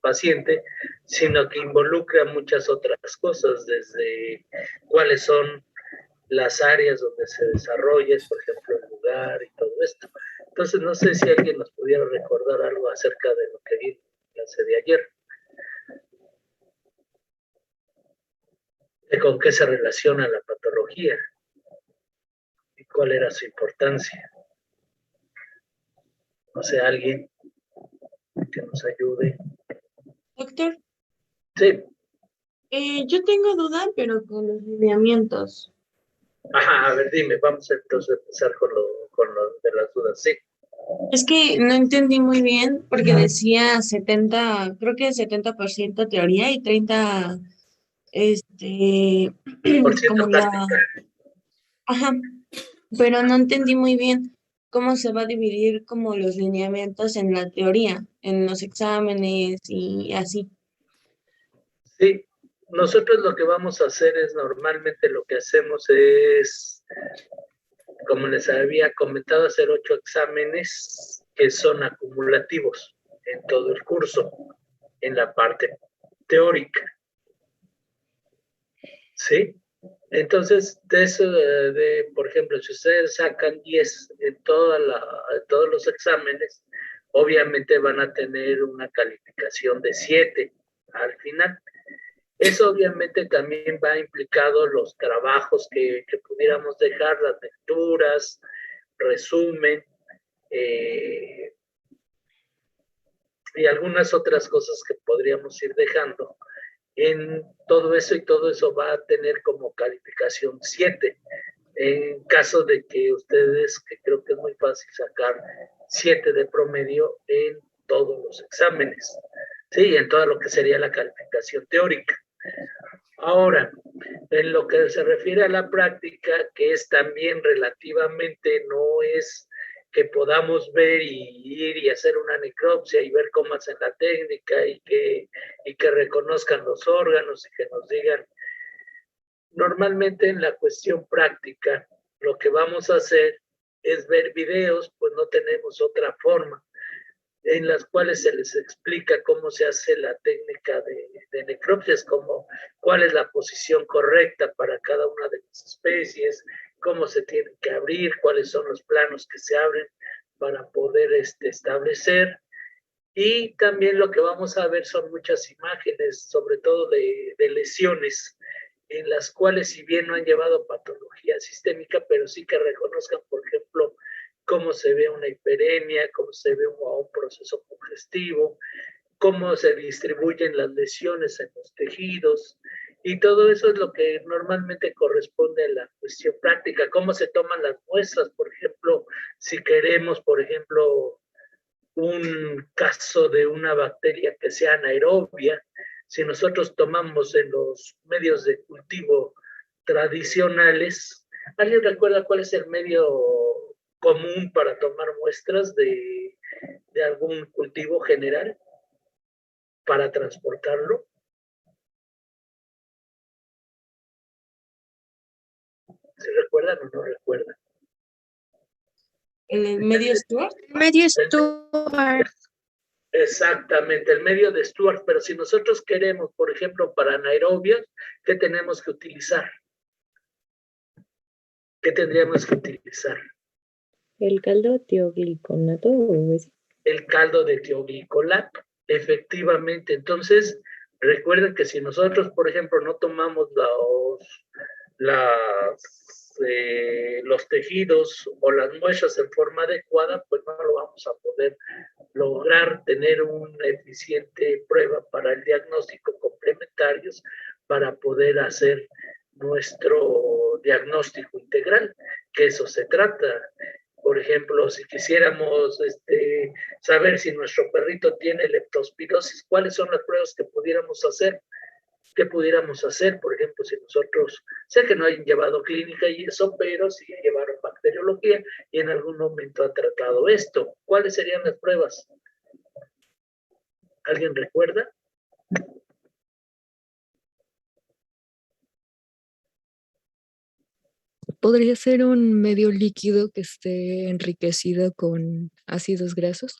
paciente, sino que involucra muchas otras cosas, desde cuáles son las áreas donde se desarrolla, por ejemplo, el lugar y todo esto. Entonces, no sé si alguien nos pudiera recordar algo acerca de lo que vi en la clase de ayer. De con qué se relaciona la patología y cuál era su importancia. No sé, alguien que nos ayude. Doctor, Sí. yo tengo duda, pero con los lineamientos. Ajá, a ver, dime, vamos entonces a empezar con lo de las dudas. Sí. Es que no entendí muy bien porque decía 70, creo que 70% teoría y 30, este, Por cierto, como la, ajá, pero no entendí muy bien cómo se va a dividir como los lineamientos en la teoría, en los exámenes y así. sí, nosotros lo que vamos a hacer es normalmente lo que hacemos es, como les había comentado, hacer 8 exámenes que son acumulativos en todo el curso, en la parte teórica. ¿Sí? Entonces, de eso, por ejemplo, si ustedes sacan 10 en todos los exámenes, obviamente van a tener una calificación de 7 al final. Eso obviamente también va implicado los trabajos que pudiéramos dejar, las lecturas, resumen, eh, y algunas otras cosas que podríamos ir dejando en todo eso, y todo eso va a tener como calificación 7. En caso de que ustedes, que creo que es muy fácil sacar 7 de promedio en todos los exámenes, sí, en todo lo que sería la calificación teórica. Ahora, en lo que se refiere a la práctica, que es también relativamente, no es que podamos ver y ir y hacer una necropsia y ver cómo hacen la técnica y que reconozcan los órganos y que nos digan. Normalmente en la cuestión práctica, lo que vamos a hacer es ver videos, pues no tenemos otra forma, en las cuales se les explica cómo se hace la técnica de necropsias, como cuál es la posición correcta para cada una de las especies, cómo se tiene que abrir, cuáles son los planos que se abren para poder establecer. Y también lo que vamos a ver son muchas imágenes, sobre todo de lesiones, en las cuales, si bien no han llevado patología sistémica, pero sí que reconozcan, por ejemplo, cómo se ve una hiperemia, cómo se ve un proceso congestivo, cómo se distribuyen las lesiones en los tejidos, y todo eso es lo que normalmente corresponde a la cuestión práctica, cómo se toman las muestras, por ejemplo, si queremos, por ejemplo, un caso de una bacteria que sea anaerobia, si nosotros tomamos en los medios de cultivo tradicionales, ¿alguien recuerda cuál es el medio común para tomar muestras de algún cultivo general para transportarlo? ¿Se recuerdan o no recuerdan? ¿El medio Stuart? Medio El, Stuart. exactamente, el medio de Stuart, pero si nosotros queremos, por ejemplo, para anaerobias, ¿qué tenemos que utilizar? ¿Qué tendríamos que utilizar? El caldo tiogliconato o ese. El caldo de tioglicolato, efectivamente. Entonces, recuerden que si nosotros, por ejemplo, no tomamos los tejidos o las muestras en forma adecuada, pues no lo vamos a poder lograr tener una eficiente prueba para el diagnóstico complementarios para poder hacer nuestro diagnóstico integral, que eso se trata. Por ejemplo, si quisiéramos saber si nuestro perrito tiene leptospirosis, ¿cuáles son las pruebas que pudiéramos hacer? ¿Qué pudiéramos hacer? Por ejemplo, si nosotros, sé que no hayan llevado clínica y eso, pero sí llevaron bacteriología y en algún momento han tratado esto. ¿Cuáles serían las pruebas? ¿Alguien recuerda? ¿Podría ser un medio líquido que esté enriquecido con ácidos grasos?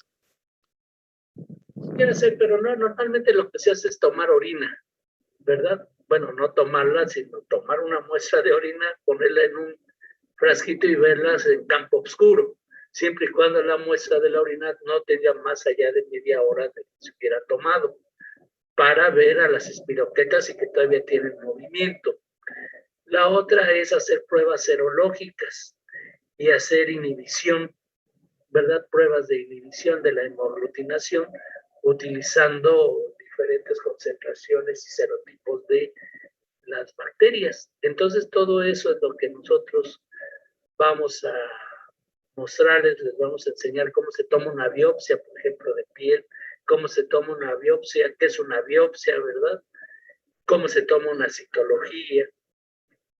Quiero hacer, pero no, normalmente lo que se hace es tomar orina, ¿verdad? Bueno, no tomarla, sino tomar una muestra de orina, ponerla en un frasquito y verlas en campo oscuro, siempre y cuando la muestra de la orina no tenga más allá de media hora de que se hubiera tomado, para ver a las espiroquetas y que todavía tienen movimiento. La otra es hacer pruebas serológicas y hacer inhibición, ¿verdad? Pruebas de inhibición de la hemoaglutinación utilizando diferentes concentraciones y serotipos de las bacterias. Entonces, todo eso es lo que nosotros vamos a mostrarles, les vamos a enseñar cómo se toma una biopsia, por ejemplo, de piel, cómo se toma una biopsia, qué es una biopsia, ¿verdad? Cómo se toma una citología.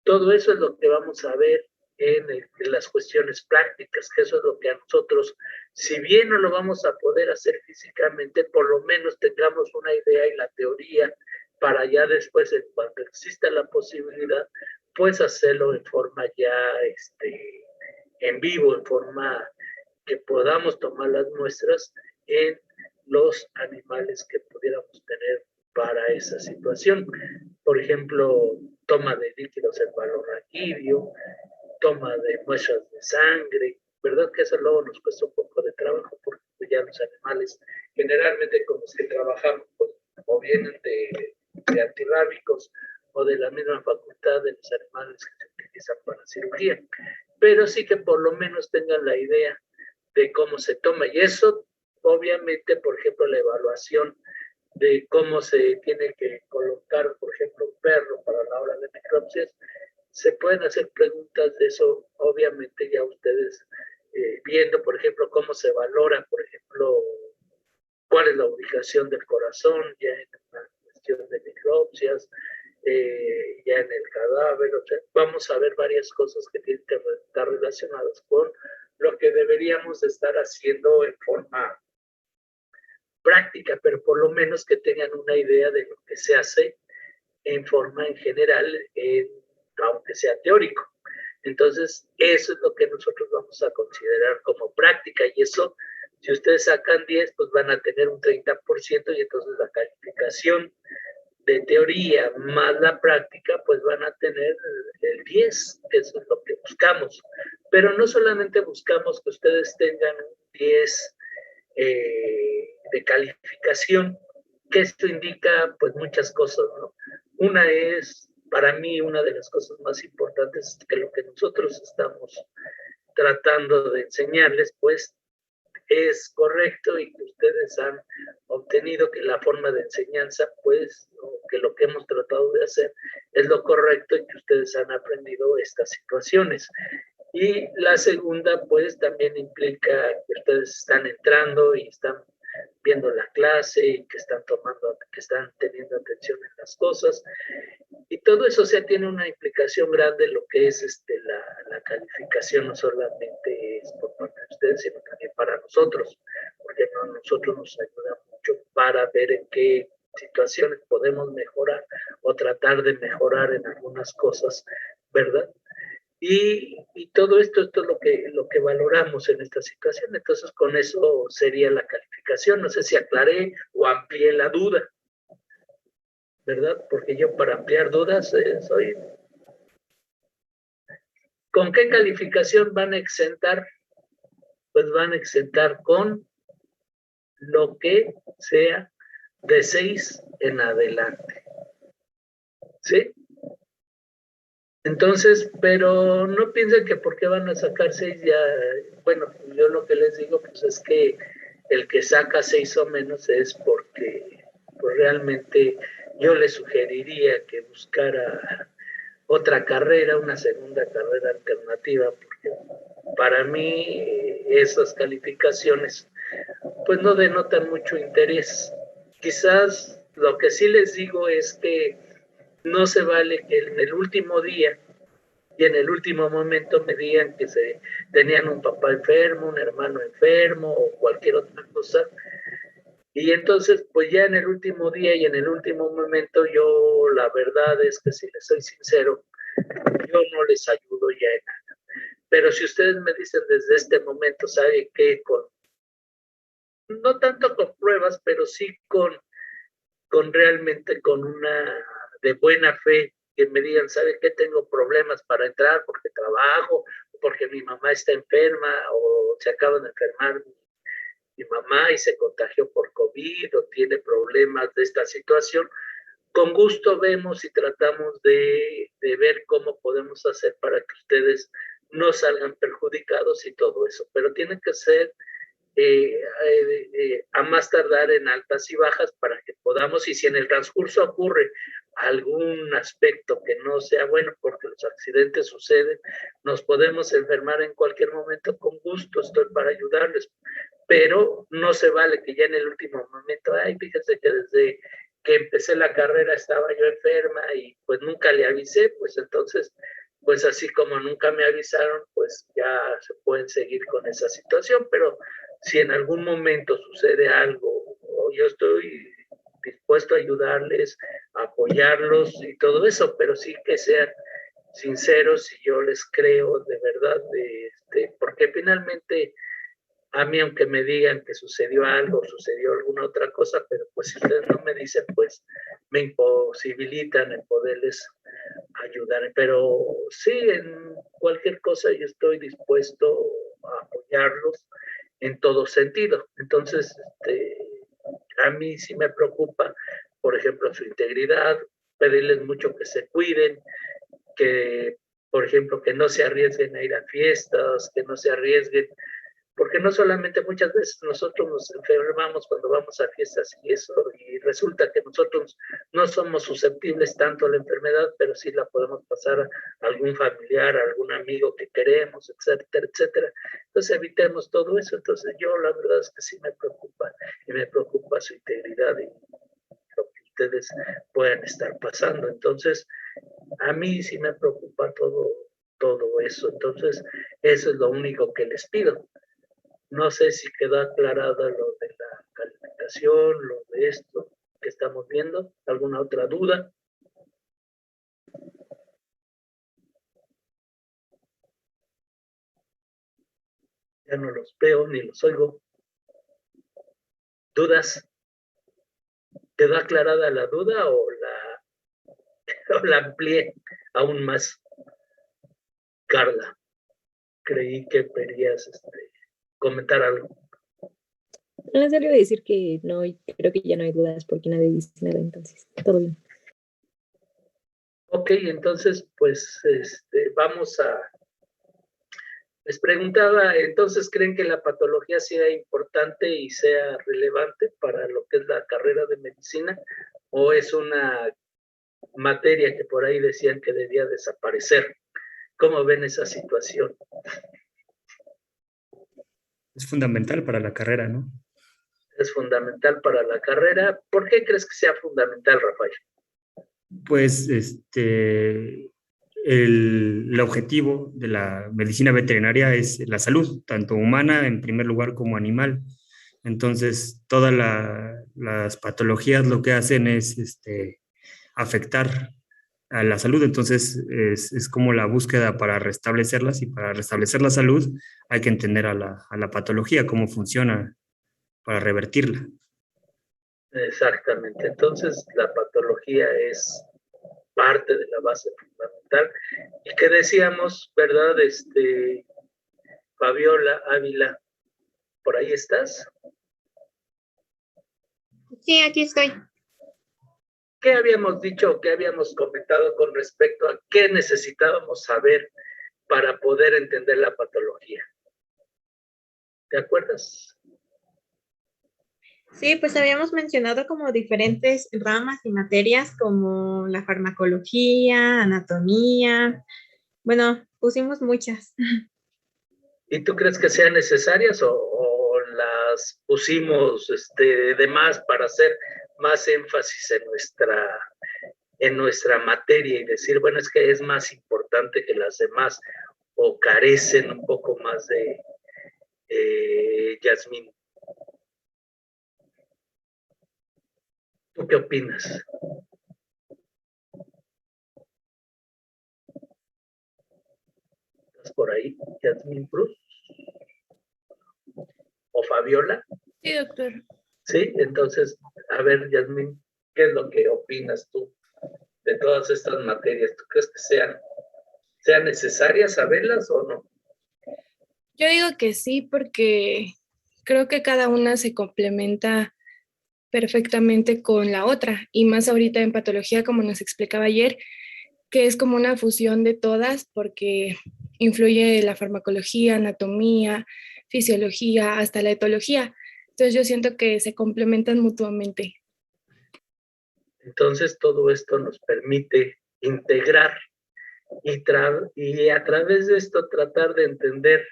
Todo eso es lo que vamos a ver en las cuestiones prácticas, que eso es lo que a nosotros, si bien no lo vamos a poder hacer físicamente, por lo menos tengamos una idea y la teoría para ya después, cuando exista la posibilidad, pues hacerlo en forma ya en vivo, en forma que podamos tomar las muestras en los animales que pudiéramos tener para esa situación. Por ejemplo, toma de líquidos encefalorraquídeo, toma de muestras de sangre, ¿verdad? Que eso luego nos cuesta un poco de trabajo porque ya los animales, generalmente con los que trabajamos, pues, o vienen de antirrábicos o de la misma facultad de los animales que se utilizan para cirugía, pero sí que por lo menos tengan la idea de cómo se toma. Y eso, obviamente, por ejemplo, la evaluación de cómo se tiene que colocar, por ejemplo, un perro para la hora de necropsias, se pueden hacer preguntas de eso, obviamente ya ustedes viendo, por ejemplo, cómo se valora, por ejemplo, cuál es la ubicación del corazón, ya en una cuestión de necropsias, ya en el cadáver, o sea, vamos a ver varias cosas que tienen que estar relacionadas con lo que deberíamos estar haciendo en forma práctica, pero por lo menos que tengan una idea de lo que se hace en forma en general, aunque sea teórico. Entonces, eso es lo que nosotros vamos a considerar como práctica, y eso, si ustedes sacan 10, pues van a tener un 30%, y entonces la calificación de teoría más la práctica, pues van a tener el 10, eso es lo que buscamos. Pero no solamente buscamos que ustedes tengan un 10 de calificación, que esto indica pues muchas cosas, ¿no? Una es, para mí, una de las cosas más importantes es que lo que nosotros estamos tratando de enseñarles, pues, es correcto y que ustedes han obtenido que la forma de enseñanza, pues, que lo que hemos tratado de hacer es lo correcto y que ustedes han aprendido estas situaciones. Y la segunda, pues, también implica que ustedes están entrando y están viendo la clase y que están tomando, que están teniendo atención en las cosas. Y todo eso, o sea, tiene una implicación grande en lo que es la calificación, no solamente es por parte de ustedes, sino también para nosotros, porque nosotros nos ayuda mucho para ver en qué situaciones podemos mejorar o tratar de mejorar en algunas cosas, ¿verdad? Y todo esto es lo que valoramos en esta situación. Entonces, con eso sería la calificación. No sé si aclaré o amplié la duda, ¿verdad? Porque yo para ampliar dudas soy... ¿Con qué calificación van a exentar? Pues van a exentar con lo que sea de 6 en adelante. ¿Sí? Entonces, pero no piensen que porque van a sacar 6 ya, bueno, yo lo que les digo pues es que el que saca 6 o menos es porque pues realmente yo les sugeriría que buscara otra carrera, una segunda carrera alternativa, porque para mí esas calificaciones pues no denotan mucho interés. Quizás lo que sí les digo es que no se vale que en el último día y en el último momento me digan que tenían un papá enfermo, un hermano enfermo o cualquier otra cosa. Y entonces, pues ya en el último día y en el último momento, yo la verdad es que si les soy sincero, yo no les ayudo ya en nada. Pero si ustedes me dicen desde este momento, ¿sabe qué? Con no tanto con pruebas, pero sí realmente con una de buena fe, que me digan, ¿sabe qué? Tengo problemas para entrar porque trabajo, porque mi mamá está enferma o se acaba de enfermar mi mamá y se contagió por COVID o tiene problemas de esta situación. Con gusto vemos y tratamos de ver cómo podemos hacer para que ustedes no salgan perjudicados y todo eso, pero tienen que ser a más tardar en altas y bajas para que podamos, y si en el transcurso ocurre algún aspecto que no sea bueno, porque los accidentes suceden, nos podemos enfermar en cualquier momento, con gusto estoy para ayudarles, pero no se vale que ya en el último momento, ay, fíjense que desde que empecé la carrera estaba yo enferma y pues nunca le avisé, pues entonces, pues así como nunca me avisaron, pues ya se pueden seguir con esa situación, pero si en algún momento sucede algo, yo estoy dispuesto a ayudarles, a apoyarlos y todo eso, pero sí que sean sinceros y yo les creo de verdad, porque finalmente a mí, aunque me digan que sucedió algo, sucedió alguna otra cosa, pero pues si ustedes no me dicen, pues me imposibilitan el poderles ayudar. Pero sí, en cualquier cosa yo estoy dispuesto a apoyarlos en todo sentido. Entonces, a mí sí me preocupa, por ejemplo, su integridad, pedirles mucho que se cuiden, que, por ejemplo, que no se arriesguen a ir a fiestas, que no se arriesguen, porque no solamente muchas veces nosotros nos enfermamos cuando vamos a fiestas y eso, y resulta que nosotros no somos susceptibles tanto a la enfermedad, pero sí la podemos pasar a algún familiar, a algún amigo que queremos, etcétera, etcétera. Entonces evitemos todo eso. Entonces yo la verdad es que sí me preocupa, y me preocupa su integridad y lo que ustedes puedan estar pasando. Entonces, a mí sí me preocupa todo eso. Entonces, eso es lo único que les pido. No sé si quedó aclarada lo de la calificación, lo de esto que estamos viendo. ¿Alguna otra duda? Ya no los veo ni los oigo. ¿Dudas? ¿Quedó aclarada la duda o la amplié aún más? Carla, creí que querías comentar algo. No, solo iba a decir que no, y creo que ya no hay dudas porque nadie dice nada, entonces, todo bien. Ok, entonces, pues, vamos a... Les preguntaba, entonces, ¿creen que la patología sea importante y sea relevante para lo que es la carrera de medicina? ¿O es una materia que por ahí decían que debía desaparecer? ¿Cómo ven esa situación? Es fundamental para la carrera, ¿no? Es fundamental para la carrera. ¿Por qué crees que sea fundamental, Rafael? Pues el objetivo de la medicina veterinaria es la salud, tanto humana en primer lugar como animal. Entonces, todas las patologías lo que hacen es afectar a la salud. Entonces, es como la búsqueda para restablecerlas, y para restablecer la salud hay que entender a la patología, cómo funciona para revertirla. Exactamente. Entonces, la patología es parte de la base fundamental. Y que decíamos, ¿verdad? Fabiola Ávila, ¿por ahí estás? Sí, aquí estoy. ¿Qué habíamos dicho, qué habíamos comentado con respecto a qué necesitábamos saber para poder entender la patología? ¿Te acuerdas? Sí, pues habíamos mencionado como diferentes ramas y materias como la farmacología, anatomía. Bueno, pusimos muchas. ¿Y tú crees que sean necesarias o las pusimos de más para hacer más énfasis en nuestra materia y decir, bueno, es que es más importante que las demás o carecen un poco más de Yasmín? ¿Tú qué opinas? ¿Estás por ahí, Yasmín Cruz? ¿O Fabiola? Sí, doctor. Sí, entonces, a ver, Yasmín, ¿qué es lo que opinas tú de todas estas materias? ¿Tú crees que sean necesarias saberlas o no? Yo digo que sí, porque creo que cada una se complementa perfectamente con la otra, y más ahorita en patología, como nos explicaba ayer, que es como una fusión de todas, porque influye la farmacología, anatomía, fisiología, hasta la etología. Entonces yo siento que se complementan mutuamente. Entonces, todo esto nos permite integrar y a través de esto tratar de entender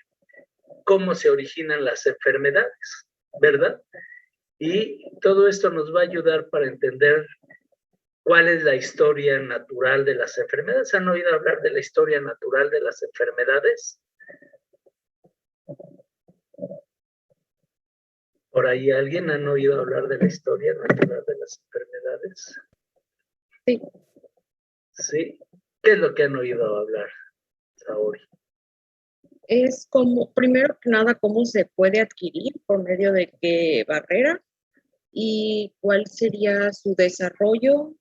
cómo se originan las enfermedades, ¿verdad? Y todo esto nos va a ayudar para entender cuál es la historia natural de las enfermedades. ¿Han oído hablar de la historia natural de las enfermedades? ¿Por ahí alguien han oído hablar de la historia natural de las enfermedades? Sí. ¿Sí? ¿Qué es lo que han oído hablar, Saori? Es como, primero que nada, cómo se puede adquirir, por medio de qué barrera y cuál sería su desarrollo,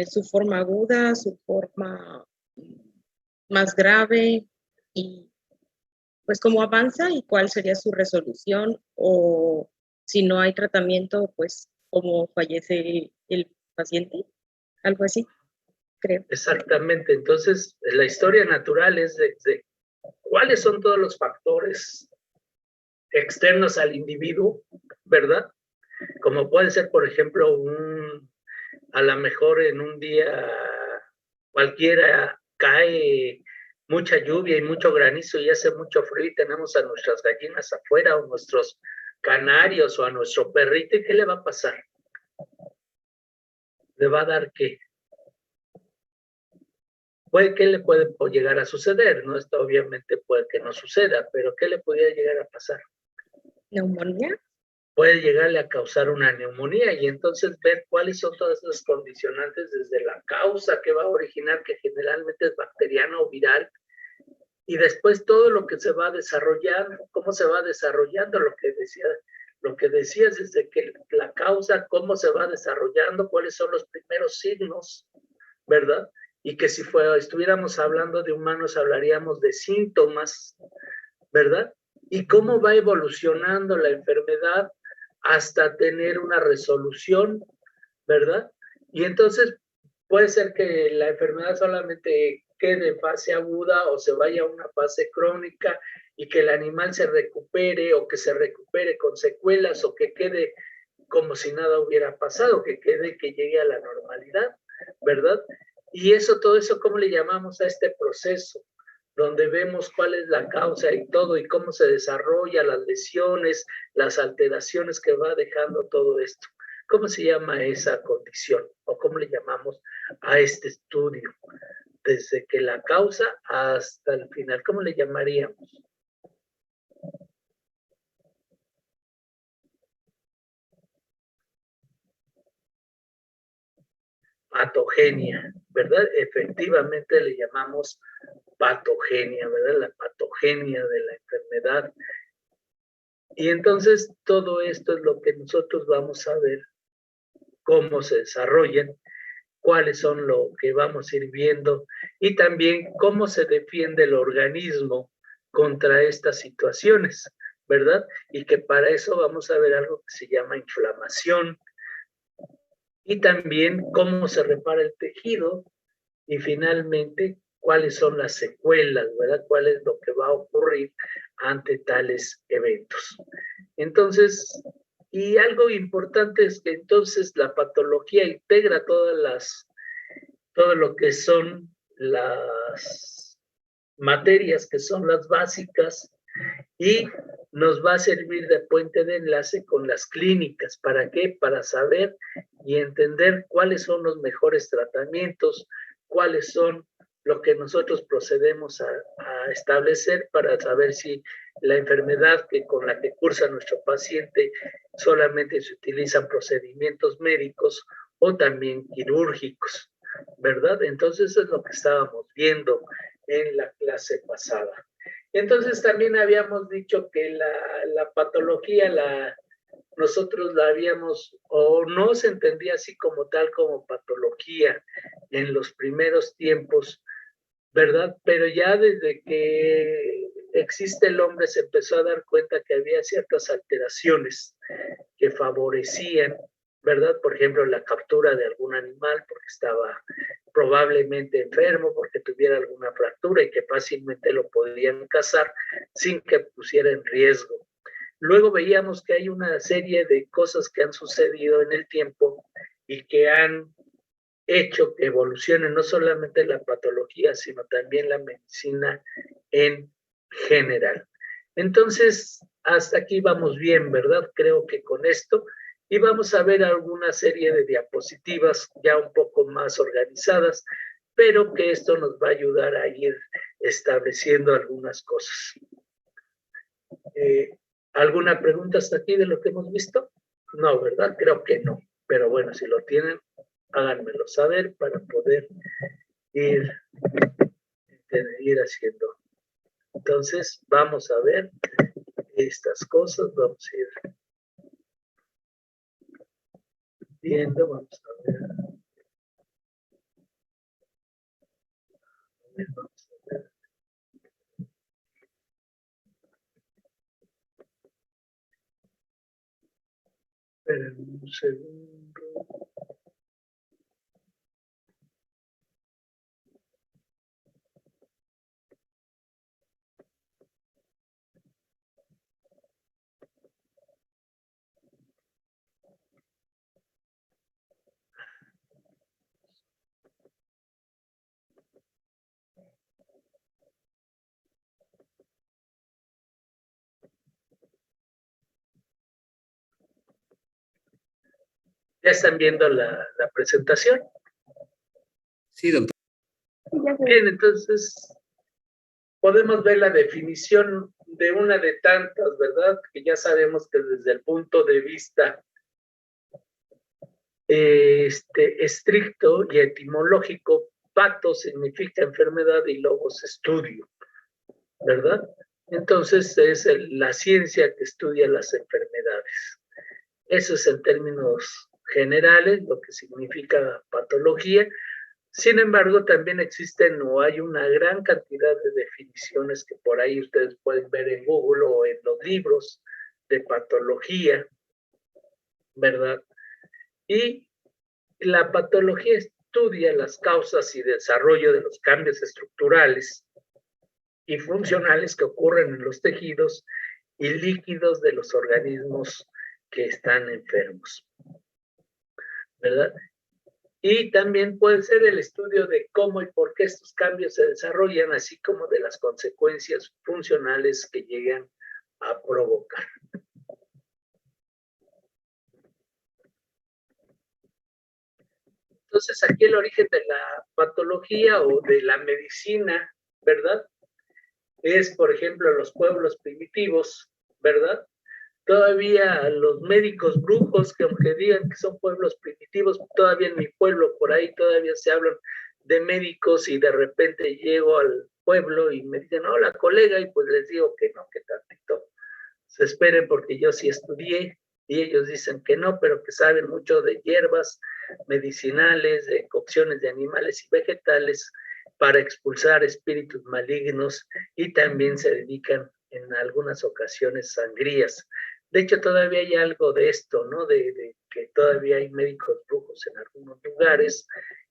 su forma aguda, su forma más grave y pues cómo avanza y cuál sería su resolución o si no hay tratamiento, pues cómo fallece el paciente, algo así, creo. Exactamente. Entonces, la historia natural es de cuáles son todos los factores externos al individuo, ¿verdad? Como puede ser, por ejemplo, a lo mejor en un día cualquiera cae mucha lluvia y mucho granizo y hace mucho frío y tenemos a nuestras gallinas afuera o nuestros canarios o a nuestro perrito, ¿y qué le va a pasar? ¿Le va a dar qué? ¿Qué le puede llegar a suceder? ¿No? Esto obviamente puede que no suceda, pero ¿qué le podría llegar a pasar? ¿Neumonía? Puede llegarle a causar una neumonía y entonces ver cuáles son todas esas condicionantes desde la causa que va a originar, que generalmente es bacteriana o viral, y después todo lo que se va desarrollando, cómo se va desarrollando, lo que decías desde que la causa, cómo se va desarrollando, cuáles son los primeros signos, ¿verdad? Y que si estuviéramos hablando de humanos, hablaríamos de síntomas, ¿verdad? Y cómo va evolucionando la enfermedad hasta tener una resolución, ¿verdad? Y entonces puede ser que la enfermedad solamente quede en fase aguda o se vaya a una fase crónica y que el animal se recupere o que se recupere con secuelas o que quede como si nada hubiera pasado, que llegue a la normalidad, ¿verdad? Y todo eso, ¿cómo le llamamos a este proceso? Donde vemos cuál es la causa y todo, y cómo se desarrolla las lesiones, las alteraciones que va dejando todo esto. ¿Cómo se llama esa condición? ¿O cómo le llamamos a este estudio? Desde que la causa hasta el final, ¿cómo le llamaríamos? Patogenia, ¿verdad? Efectivamente le llamamos patogenia, ¿verdad? La patogenia de la enfermedad. Y entonces todo esto es lo que nosotros vamos a ver, cómo se desarrollan, cuáles son lo que vamos a ir viendo y también cómo se defiende el organismo contra estas situaciones, ¿verdad? Y que para eso vamos a ver algo que se llama inflamación y también cómo se repara el tejido y finalmente cuáles son las secuelas, ¿verdad? ¿Cuál es lo que va a ocurrir ante tales eventos? Entonces, y algo importante es que entonces la patología integra todo lo que son las materias que son las básicas y nos va a servir de puente de enlace con las clínicas. ¿Para qué? Para saber y entender cuáles son los mejores tratamientos, cuáles son lo que nosotros procedemos a establecer para saber si la enfermedad con la que cursa nuestro paciente solamente se utilizan procedimientos médicos o también quirúrgicos, ¿verdad? Entonces eso es lo que estábamos viendo en la clase pasada. Entonces también habíamos dicho que la patología nosotros la habíamos, o no se entendía así como tal, como patología en los primeros tiempos, ¿verdad? Pero ya desde que existe el hombre se empezó a dar cuenta que había ciertas alteraciones que favorecían, ¿verdad? Por ejemplo, la captura de algún animal porque estaba probablemente enfermo, porque tuviera alguna fractura y que fácilmente lo podían cazar sin que pusiera en riesgo. Luego veíamos que hay una serie de cosas que han sucedido en el tiempo y que han hecho que evolucione no solamente la patología, sino también la medicina en general. Entonces, hasta aquí vamos bien, ¿verdad? Creo que con esto, y vamos a ver alguna serie de diapositivas ya un poco más organizadas, pero que esto nos va a ayudar a ir estableciendo algunas cosas. ¿Alguna pregunta hasta aquí de lo que hemos visto? No, ¿verdad? Creo que no. Pero bueno, si lo tienen, háganmelo saber para poder ir haciendo. Entonces, vamos a ver estas cosas, vamos a ir viendo, vamos a ver. Vamos a ver. Esperen un segundo. ¿Ya están viendo la presentación? Sí, doctor. Bien, entonces podemos ver la definición de una de tantas, ¿verdad? Que ya sabemos que desde el punto de vista estricto y etimológico, pato significa enfermedad y logos estudio, ¿verdad? Entonces es la ciencia que estudia las enfermedades. Eso es en términos generales lo que significa patología. Sin embargo, también existen o hay una gran cantidad de definiciones que por ahí ustedes pueden ver en Google o en los libros de patología, ¿verdad? Y la patología estudia las causas y desarrollo de los cambios estructurales y funcionales que ocurren en los tejidos y líquidos de los organismos que están enfermos, ¿verdad? Y también puede ser el estudio de cómo y por qué estos cambios se desarrollan, así como de las consecuencias funcionales que llegan a provocar. Entonces, aquí el origen de la patología o de la medicina, ¿verdad? Es, por ejemplo, los pueblos primitivos, ¿verdad? Todavía los médicos brujos, que aunque digan que son pueblos primitivos, todavía en mi pueblo, por ahí todavía se hablan de médicos y de repente llego al pueblo y me dicen, hola colega, y pues les digo que no, que tantito se esperen porque yo sí estudié y ellos dicen que no, pero que saben mucho de hierbas medicinales, de cocciones de animales y vegetales para expulsar espíritus malignos y también se dedican en algunas ocasiones sangrías. De hecho, todavía hay algo de esto, ¿no? De que todavía hay médicos brujos en algunos lugares.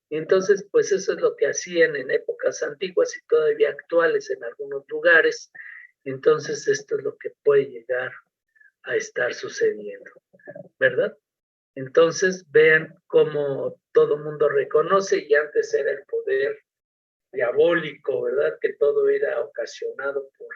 Y entonces, pues eso es lo que hacían en épocas antiguas y todavía actuales en algunos lugares. Entonces, esto es lo que puede llegar a estar sucediendo, ¿verdad? Entonces, vean cómo todo mundo reconoce y antes era el poder diabólico, ¿verdad? Que todo era ocasionado por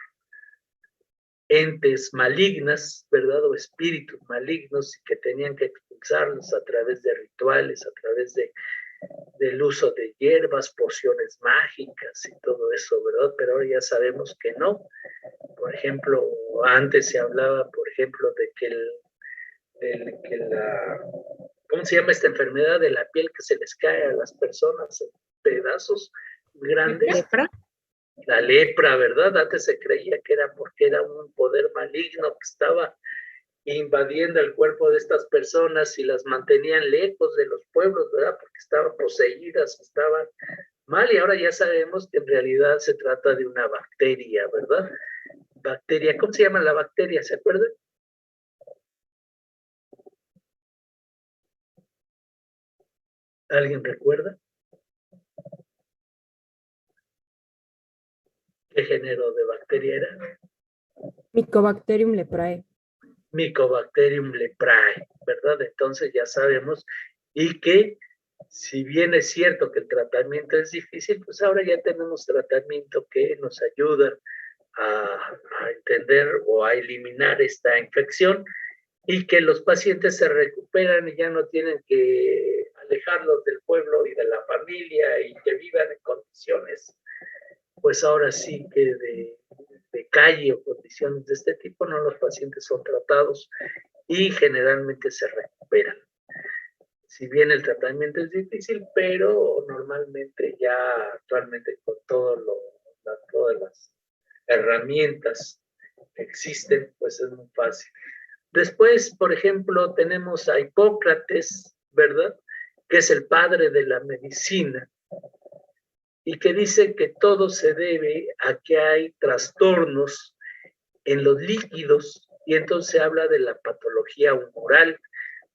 entes malignas, ¿verdad? O espíritus malignos y que tenían que expulsarlos a través de rituales, a través del uso de hierbas, pociones mágicas y todo eso, ¿verdad? Pero ahora ya sabemos que no. Por ejemplo, antes se hablaba, por ejemplo, de que la, ¿cómo se llama esta enfermedad de la piel que se les cae a las personas en pedazos grandes? ¿Lepra? La lepra, ¿verdad? Antes se creía que era porque era un poder maligno que estaba invadiendo el cuerpo de estas personas y las mantenían lejos de los pueblos, ¿verdad? Porque estaban poseídas, estaban mal, y ahora ya sabemos que en realidad se trata de una bacteria, ¿verdad? Bacteria, ¿cómo se llama la bacteria? ¿Se acuerdan? ¿Alguien recuerda? ¿Qué género de bacteria era? Mycobacterium leprae. Mycobacterium leprae, ¿verdad? Entonces ya sabemos, y que si bien es cierto que el tratamiento es difícil, pues ahora ya tenemos tratamiento que nos ayuda a entender o a eliminar esta infección, y que los pacientes se recuperan y ya no tienen que alejarlos del pueblo y de la familia y que vivan en condiciones, pues ahora sí que de calle o condiciones de este tipo, no, los pacientes son tratados y generalmente se recuperan. Si bien el tratamiento es difícil, pero normalmente ya actualmente con todas las herramientas que existen, pues es muy fácil. Después, por ejemplo, tenemos a Hipócrates, ¿verdad? Que es el padre de la medicina y que dice que todo se debe a que hay trastornos en los líquidos, y entonces habla de la patología humoral,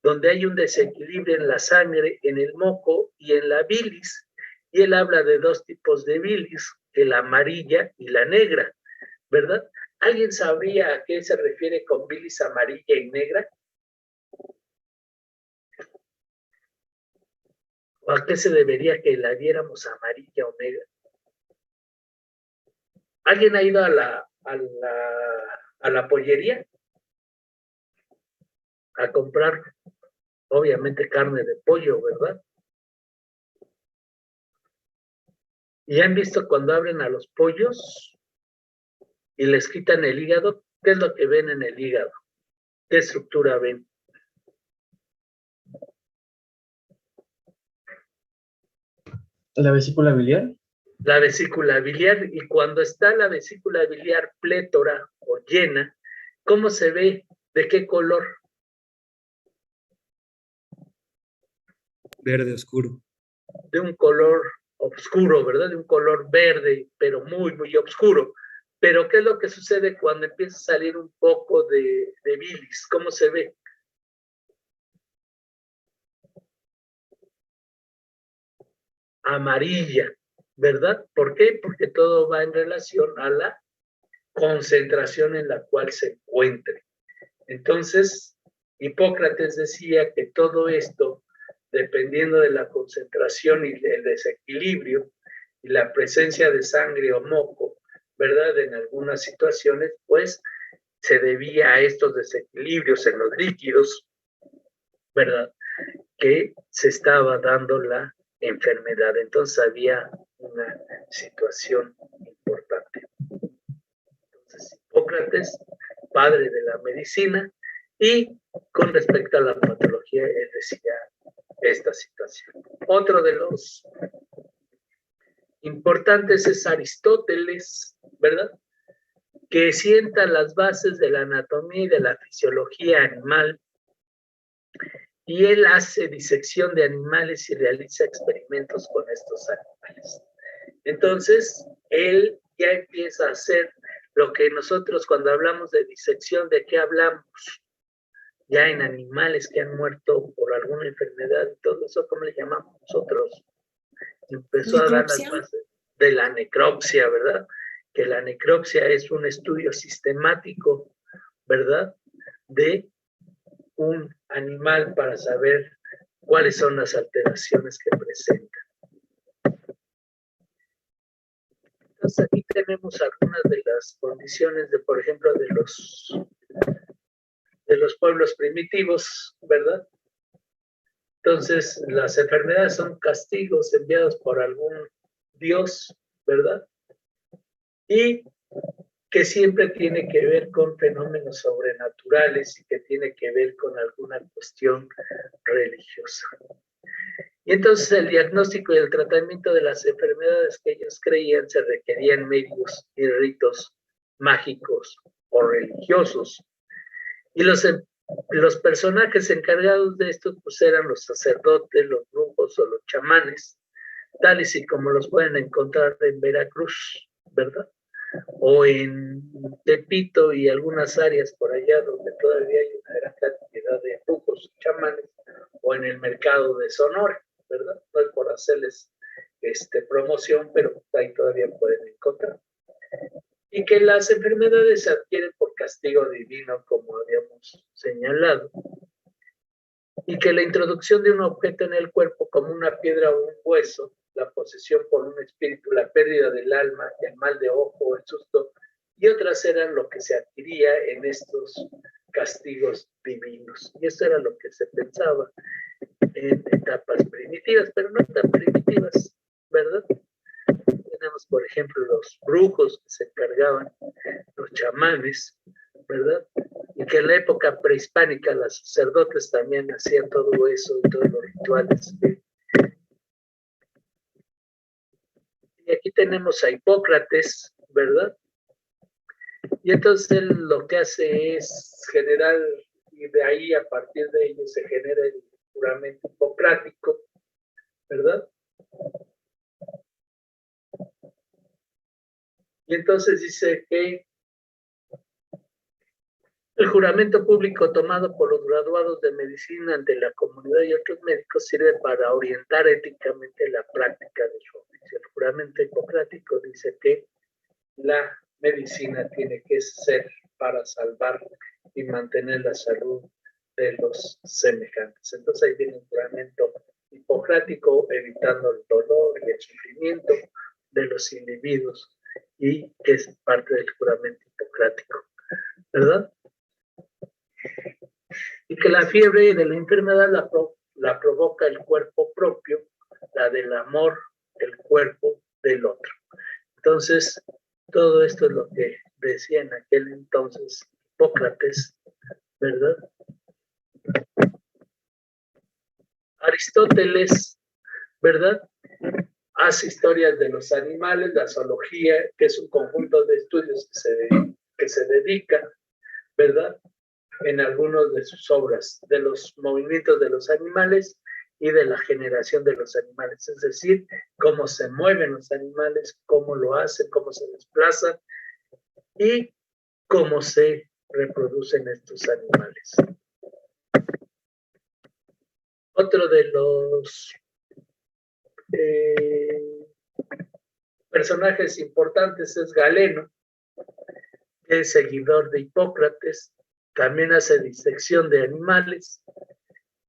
donde hay un desequilibrio en la sangre, en el moco y en la bilis. Y él habla de dos tipos de bilis, que la amarilla y la negra, ¿verdad? ¿Alguien sabría a qué se refiere con bilis amarilla y negra? ¿O a qué se debería que la diéramos amarilla o negra? ¿Alguien ha ido a la pollería a comprar, obviamente, carne de pollo, ¿verdad? ¿Y han visto cuando abren a los pollos y les quitan el hígado? ¿Qué es lo que ven en el hígado? ¿Qué estructura ven? ¿La vesícula biliar? La vesícula biliar. Y cuando está la vesícula biliar plétora o llena, ¿cómo se ve? ¿De qué color? Verde oscuro. De un color oscuro, ¿verdad? De un color verde, pero muy, muy oscuro. Pero ¿qué es lo que sucede cuando empieza a salir un poco de bilis? ¿Cómo se ve? Amarilla, ¿verdad? ¿Por qué? Porque todo va en relación a la concentración en la cual se encuentre. Entonces, Hipócrates decía que todo esto, dependiendo de la concentración y del desequilibrio y la presencia de sangre o moco, ¿verdad? En algunas situaciones, pues se debía a estos desequilibrios en los líquidos, ¿verdad? Que se estaba dando la enfermedad. Entonces había una situación importante. Entonces, Hipócrates, padre de la medicina, y con respecto a la patología, él decía esta situación. Otro de los importantes es Aristóteles, ¿verdad? Que sienta las bases de la anatomía y de la fisiología animal, y él hace disección de animales y realiza experimentos con estos animales. Entonces, él ya empieza a hacer lo que nosotros cuando hablamos de disección, ¿de qué hablamos? Ya en animales que han muerto por alguna enfermedad y todo eso, ¿cómo le llamamos nosotros? Empezó a dar las bases de la necropsia, ¿verdad? Que la necropsia es un estudio sistemático, ¿verdad? De un animal para saber cuáles son las alteraciones que presenta. Entonces aquí tenemos algunas de las condiciones de, por ejemplo, de los pueblos primitivos, ¿verdad? Entonces las enfermedades son castigos enviados por algún dios, ¿verdad? Y que siempre tiene que ver con fenómenos sobrenaturales y que tiene que ver con alguna cuestión religiosa. Y entonces el diagnóstico y el tratamiento de las enfermedades que ellos creían se requerían medios y ritos mágicos o religiosos. Y los Los personajes encargados de esto pues eran los sacerdotes, los brujos o los chamanes, tales y como los pueden encontrar en Veracruz, ¿verdad? O en Tepito y algunas áreas por allá donde todavía hay una gran cantidad de brujos y chamanes, o en el mercado de Sonora, ¿verdad? No es por hacerles promoción, pero ahí todavía pueden encontrar. Y que las enfermedades se adquieren por castigo divino, como habíamos señalado. Y que la introducción de un objeto en el cuerpo, como una piedra o un hueso, la posesión por un espíritu, la pérdida del alma, el mal de ojo, el susto, y otras eran lo que se adquiría en estos castigos divinos. Y eso era lo que se pensaba en etapas primitivas, pero no tan primitivas, ¿verdad? Tenemos, por ejemplo, los brujos que se encargaban, los chamanes, ¿verdad? Y que en la época prehispánica los sacerdotes también hacían todo eso y todos los rituales. Y aquí tenemos a Hipócrates, ¿verdad? Y entonces él lo que hace es generar, y de ahí a partir de ello se genera el juramento hipocrático, ¿verdad? Y entonces dice que el juramento público tomado por los graduados de medicina ante la comunidad y otros médicos sirve para orientar éticamente la práctica de su oficio. El juramento hipocrático dice que la medicina tiene que ser para salvar y mantener la salud de los semejantes. Entonces ahí viene un juramento hipocrático evitando el dolor y el sufrimiento de los individuos y que es parte del juramento hipocrático, ¿verdad? Y que la fiebre de la enfermedad la provoca el cuerpo propio, la del amor, el cuerpo del otro. Entonces, todo esto es lo que decía en aquel entonces Hipócrates, ¿verdad? Aristóteles, ¿verdad? Hace historias de los animales, la zoología, que es un conjunto de estudios que se dedica, ¿verdad? En algunas de sus obras, de los movimientos de los animales y de la generación de los animales, es decir, cómo se mueven los animales, cómo lo hacen, cómo se desplazan y cómo se reproducen estos animales. Otro de los personajes importantes es Galeno, que es seguidor de Hipócrates, también hace disección de animales,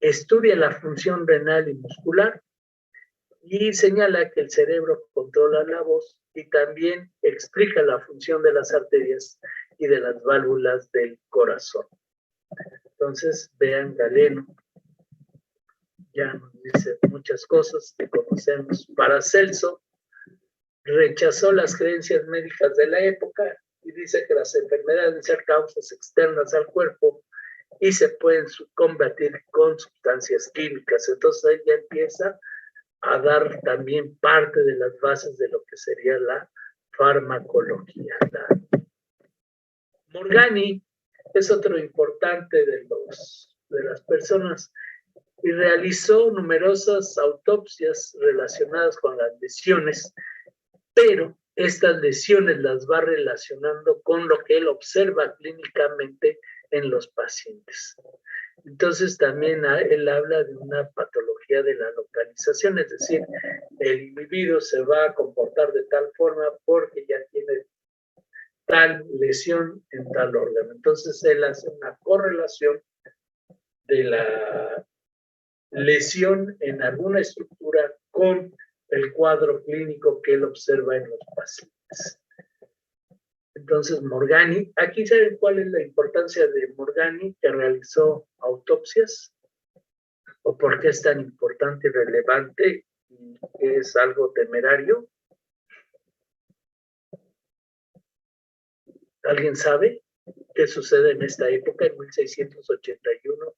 estudia la función renal y muscular y señala que el cerebro controla la voz y también explica la función de las arterias y de las válvulas del corazón. Entonces, vean, Galeno ya nos dice muchas cosas que conocemos. Paracelso rechazó las creencias médicas de la época y dice que las enfermedades deben ser causas externas al cuerpo y se pueden combatir con sustancias químicas. Entonces ahí ya empieza a dar también parte de las bases de lo que sería la farmacología. Morgani es otro importante de las personas y realizó numerosas autopsias relacionadas con las lesiones, pero estas lesiones las va relacionando con lo que él observa clínicamente en los pacientes. Entonces también él habla de una patología de la localización, es decir, el individuo se va a comportar de tal forma porque ya tiene tal lesión en tal órgano. Entonces él hace una correlación de la lesión en alguna estructura con el cuadro clínico que él observa en los pacientes. Entonces, Morgani, aquí saben cuál es la importancia de Morgani, que realizó autopsias, o por qué es tan importante y relevante, y que es algo temerario. ¿Alguien sabe qué sucede en esta época, en 1681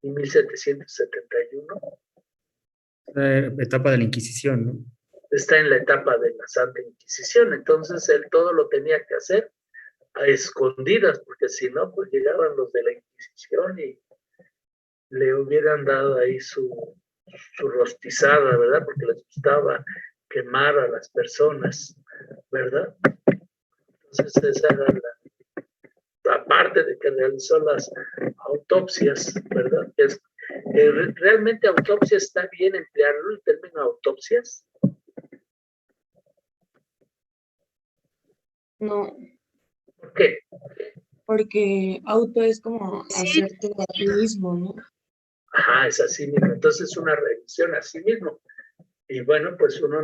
y 1771? La etapa de la Inquisición, ¿no? Está en la etapa de la Santa Inquisición, entonces él todo lo tenía que hacer a escondidas, porque si no, pues llegaban los de la Inquisición y le hubieran dado ahí su rostizada, ¿verdad? Porque les gustaba quemar a las personas, ¿verdad? Entonces esa era aparte de que realizó las autopsias, ¿verdad? Realmente autopsia está bien emplearlo, el término autopsias. No, ¿Por qué? porque auto es como hacerte a ti mismo, ¿no? Ajá, es así mismo. Entonces una revisión a sí mismo. Y bueno, pues uno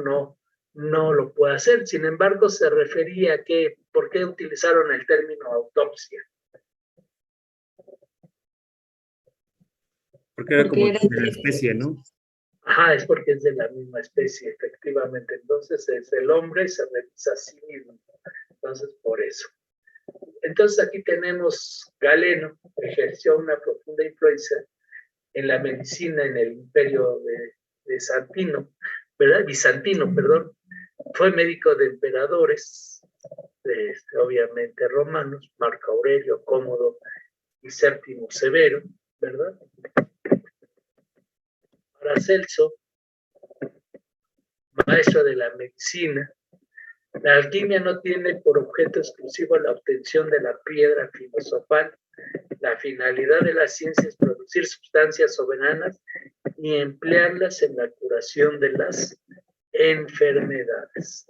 no lo puede hacer. Sin embargo, se refería a que, ¿por qué utilizaron el término autopsia? Porque era Porque como era de la especie, ¿no? Ajá, es porque es de la misma especie, efectivamente. Entonces es el hombre se revisa a sí mismo. Entonces, por eso. Entonces aquí tenemos Galeno, que ejerció una profunda influencia en la medicina en el imperio de Santino, ¿verdad? Bizantino, perdón. Fue médico de emperadores, obviamente romanos, Marco Aurelio, Cómodo y Séptimo Severo, ¿verdad? Paracelso, maestro de la medicina. La alquimia no tiene por objeto exclusivo la obtención de la piedra filosofal. La finalidad de la ciencia es producir sustancias soberanas y emplearlas en la curación de las enfermedades.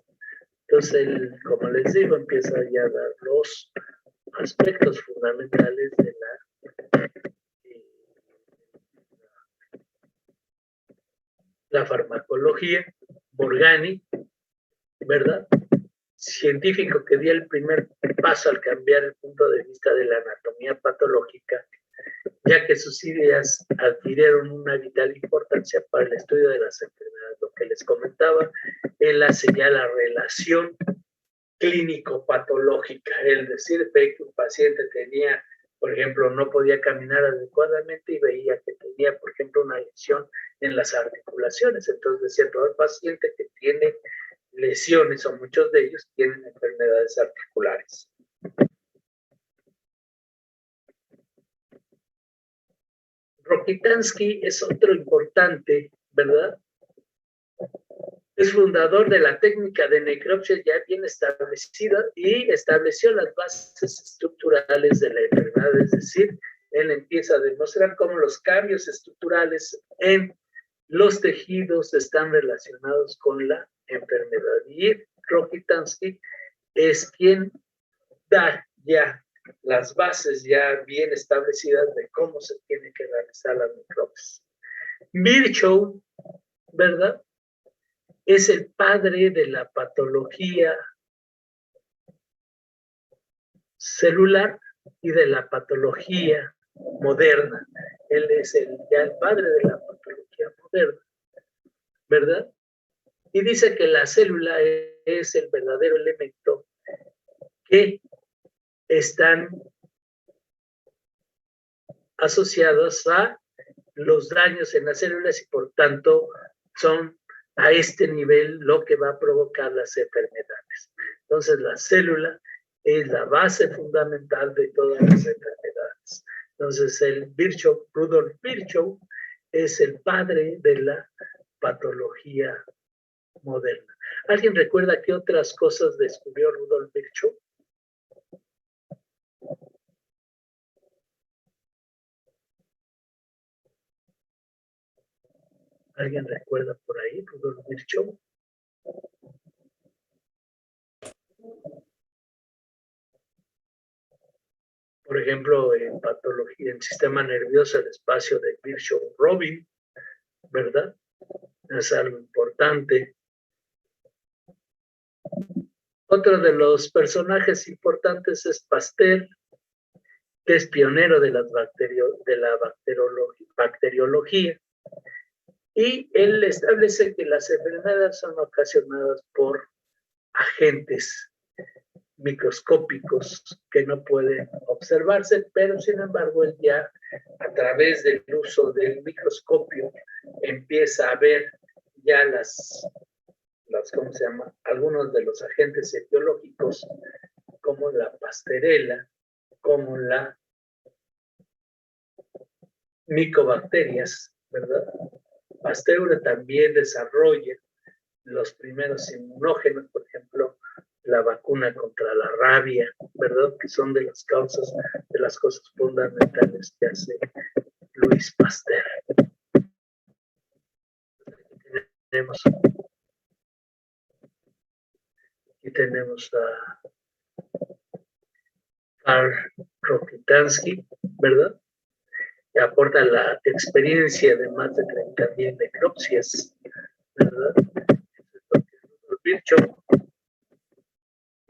Entonces, él, como les digo, empieza ya a dar los aspectos fundamentales de la farmacología. Borgani, ¿verdad? Científico que dio el primer paso al cambiar el punto de vista de la anatomía patológica, ya que sus ideas adquirieron una vital importancia para el estudio de las enfermedades. Lo que les comentaba, él hace ya la relación clínico-patológica, es decir, ve que un paciente tenía, por ejemplo, no podía caminar adecuadamente y veía que tenía, por ejemplo, una lesión en las articulaciones. Entonces decía, todo el paciente que tiene lesiones, o muchos de ellos tienen enfermedades articulares. Rokitansky es otro importante, ¿verdad? Es fundador de la técnica de necropsia ya bien establecida y estableció las bases estructurales de la enfermedad, es decir, él empieza a demostrar cómo los cambios estructurales en los tejidos están relacionados con la enfermedad. Y Rokitansky es quien da ya las bases ya bien establecidas de cómo se tiene que realizar la necropsia. Virchow, ¿verdad? Es el padre de la patología celular y de la patología moderna. Él es ya el padre de la patología moderna, ¿verdad? Y dice que la célula es el verdadero elemento que están asociados a los daños en las células y por tanto son a este nivel lo que va a provocar las enfermedades. Entonces la célula es la base fundamental de todas las enfermedades. Entonces Rudolf Virchow es el padre de la patología moderna. ¿Alguien recuerda qué otras cosas descubrió Rudolf Virchow? ¿Alguien recuerda por ahí Rudolf Virchow? Por ejemplo, en patología, en sistema nervioso, el espacio de Virchow-Robin, ¿verdad? Es algo importante. Otro de los personajes importantes es Pasteur, que es pionero de la bacteriología. Y él establece que las enfermedades son ocasionadas por agentes microscópicos que no pueden observarse, pero sin embargo él ya a través del uso del microscopio empieza a ver ya ¿cómo se llama? Algunos de los agentes etiológicos como la pastorela, como la micobacterias, ¿verdad? Pasteur también desarrolla los primeros inmunógenos, por ejemplo, la vacuna contra la rabia, ¿verdad? Que son de las causas, de las cosas fundamentales que hace Luis Pasteur. Aquí tenemos a Karl Rokitansky, ¿verdad? Que aporta la experiencia de más de 30.000 necropsias, ¿verdad? Virchow.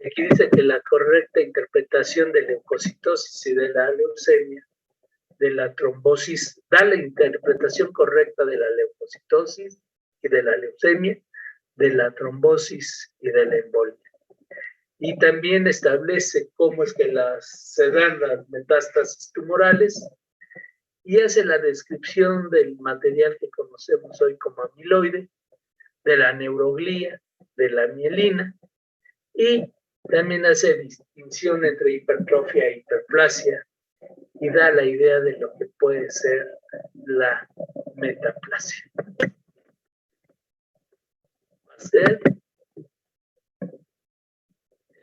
Aquí dice que la correcta interpretación de leucocitosis y de la leucemia, de la trombosis, da la interpretación correcta de la leucocitosis y de la leucemia, de la trombosis y de la embolia. Y también establece cómo es que se dan las metástasis tumorales y hace la descripción del material que conocemos hoy como amiloide, de la neuroglía, de la mielina, y también hace distinción entre hipertrofia e hiperplasia y da la idea de lo que puede ser la metaplasia.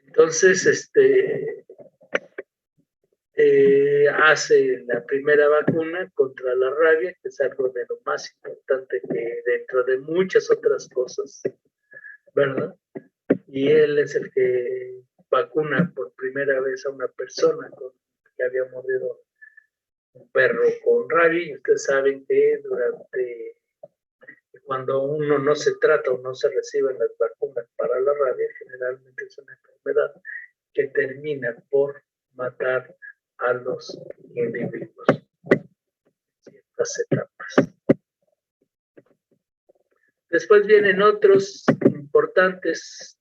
Entonces, hace la primera vacuna contra la rabia, que es algo de lo más importante que dentro de muchas otras cosas, ¿verdad? Y él es el que vacuna por primera vez a una persona que había mordido un perro con rabia, y ustedes saben que cuando uno no se trata o no se reciben las vacunas para la rabia, generalmente es una enfermedad que termina por matar a los individuos en ciertas etapas. Después vienen otros importantes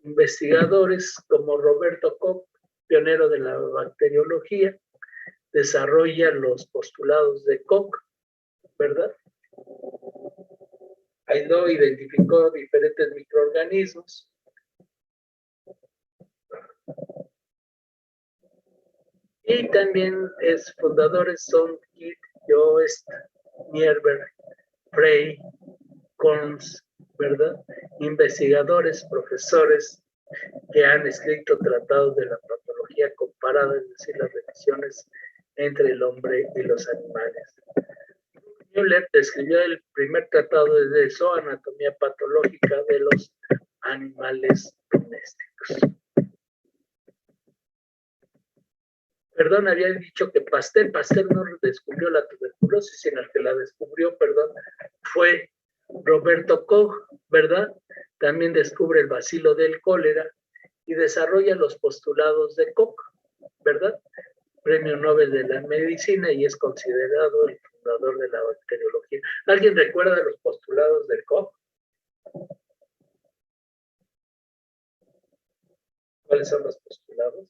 investigadores como Roberto Koch, pionero de la bacteriología, desarrolla los postulados de Koch, ¿verdad? Aisló, identificó diferentes microorganismos. Y también fundadores son Kidd, Joest, Nierberg, Frey, Korns, ¿verdad? Investigadores, profesores que han escrito tratados de la patología comparada, es decir, las relaciones entre el hombre y los animales. Müller describió el primer tratado de zooanatomía patológica de los animales domésticos. Perdón, había dicho que Pasteur no descubrió la tuberculosis, sino el que la descubrió, fue Roberto Koch, ¿verdad? También descubre el bacilo del cólera y desarrolla los postulados de Koch, ¿verdad? Premio Nobel de la Medicina y es considerado el fundador de la bacteriología. ¿Alguien recuerda los postulados de Koch? ¿Cuáles son los postulados?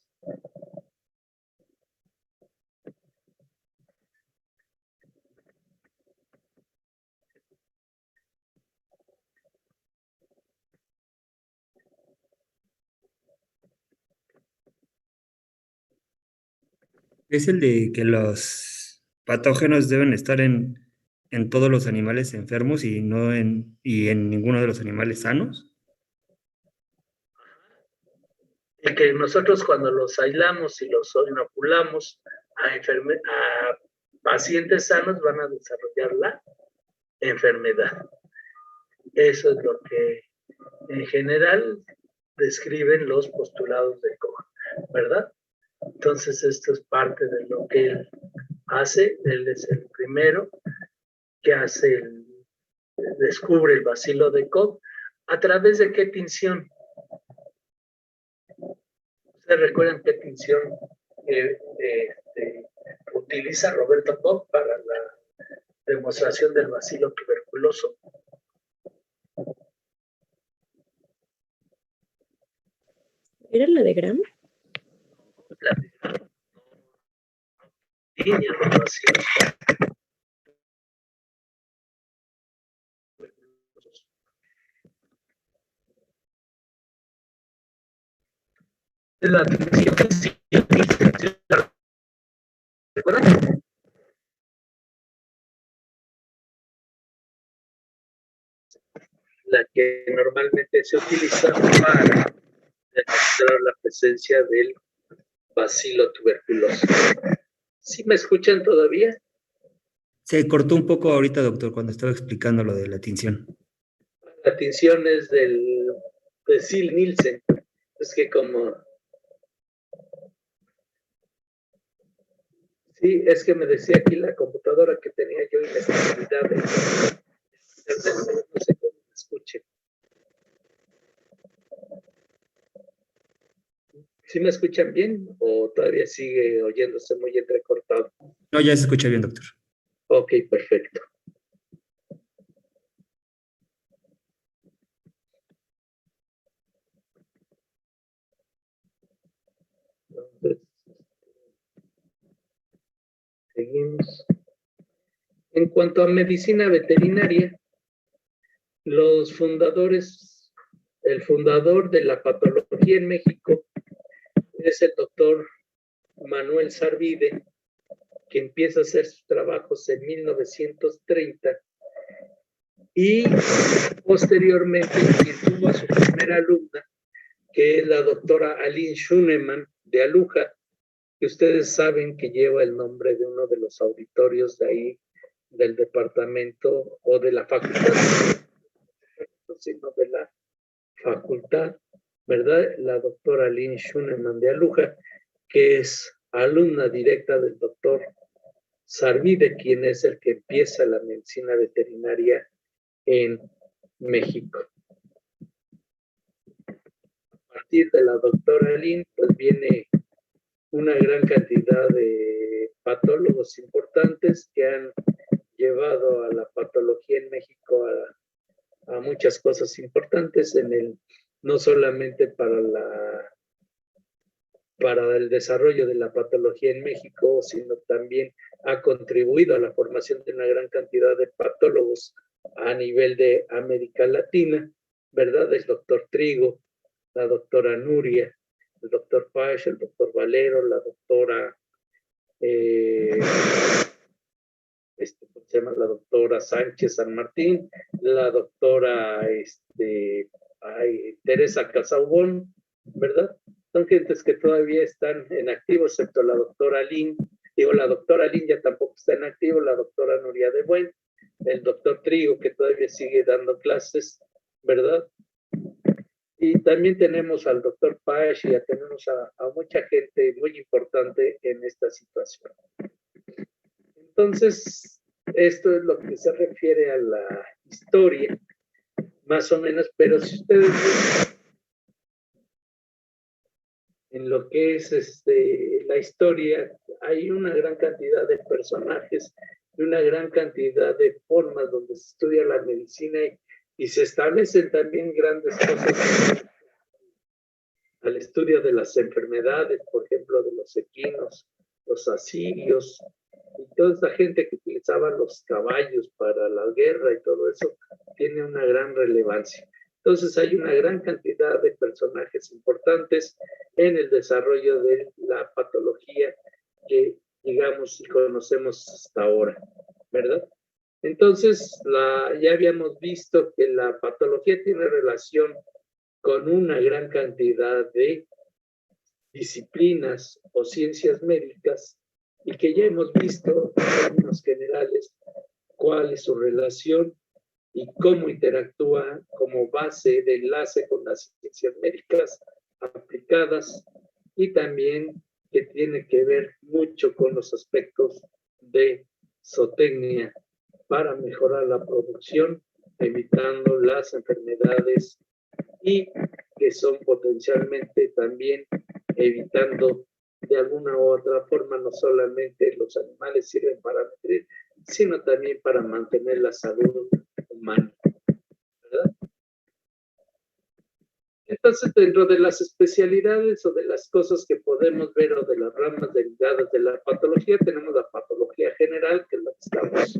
Es el de que los patógenos deben estar en todos los animales enfermos y en ninguno de los animales sanos. Y que nosotros cuando los aislamos y los inoculamos a pacientes sanos van a desarrollar la enfermedad. Eso es lo que en general describen los postulados de Koch, ¿verdad? Entonces esto es parte de lo que él hace. Él es el primero que descubre el bacilo de Koch. ¿A través de qué tinción? ¿Ustedes recuerdan qué tinción utiliza Roberto Koch para la demostración del bacilo tuberculoso? ¿Era la de Gram? La de Gram. Línea de bacilos. la atención que sí, ¿recuerdan? La que normalmente se utiliza para demostrar la presencia del bacilo tuberculoso. ¿Sí me escuchan todavía? Se cortó un poco ahorita, doctor, cuando estaba explicando lo de la tinción. La tinción es del Cecil Nielsen. Es que como... Sí, es que me decía aquí la computadora que tenía yo inestabilidad de internet, no sé cómo me escuchen. ¿Sí me escuchan bien o todavía sigue oyéndose muy entrecortado? No, ya se escucha bien, doctor. Ok, perfecto. Entonces, seguimos. En cuanto a medicina veterinaria, los fundadores, el fundador de la patología en México es el doctor Manuel Sarvide, que empieza a hacer sus trabajos en 1930 y posteriormente quien tuvo a su primera alumna, que es la doctora Aline Schunemann de Aluja, que ustedes saben que lleva el nombre de uno de los auditorios de ahí, del departamento o de la facultad, sino de la facultad, ¿verdad? La doctora Aline Schunemann de Aluja, que es alumna directa del doctor Sarvide, quien es el que empieza la medicina veterinaria en México. A partir de la doctora Aline, pues viene una gran cantidad de patólogos importantes que han llevado a la patología en México a muchas cosas importantes, no solamente para el desarrollo de la patología en México, sino también ha contribuido a la formación de una gran cantidad de patólogos a nivel de América Latina, ¿verdad? El doctor Trigo, la doctora Nuria, el doctor Pash, el doctor Valero, la doctora, ¿cómo se llama? La doctora Sánchez San Martín, la doctora Teresa Casaubon, ¿verdad? Son gentes que todavía están en activo, excepto la doctora Lin. Digo, la doctora Lin ya tampoco está en activo, la doctora Nuria de Buen, el doctor Trigo, que todavía sigue dando clases, ¿verdad? Y también tenemos al doctor Pash y ya tenemos a mucha gente muy importante en esta situación. Entonces, esto es lo que se refiere a la historia, más o menos, pero si ustedes ven en lo que es la historia, hay una gran cantidad de personajes, una gran cantidad de formas donde se estudia la medicina y se establecen también grandes cosas al estudio de las enfermedades, por ejemplo, de los equinos, los asirios, y toda esa gente que utilizaba los caballos para la guerra y todo eso, tiene una gran relevancia. Entonces hay una gran cantidad de personajes importantes en el desarrollo de la patología que, digamos, y conocemos hasta ahora, ¿verdad? Entonces, ya habíamos visto que la patología tiene relación con una gran cantidad de disciplinas o ciencias médicas y que ya hemos visto en términos generales cuál es su relación y cómo interactúa como base de enlace con las ciencias médicas aplicadas y también que tiene que ver mucho con los aspectos de zootecnia para mejorar la producción, evitando las enfermedades y que son potencialmente también evitando de alguna u otra forma, no solamente los animales sirven para nutrir, sino también para mantener la salud humana, ¿verdad? Entonces, dentro de las especialidades o de las cosas que podemos ver o de las ramas derivadas de la patología, tenemos la patología general, que es la que estamos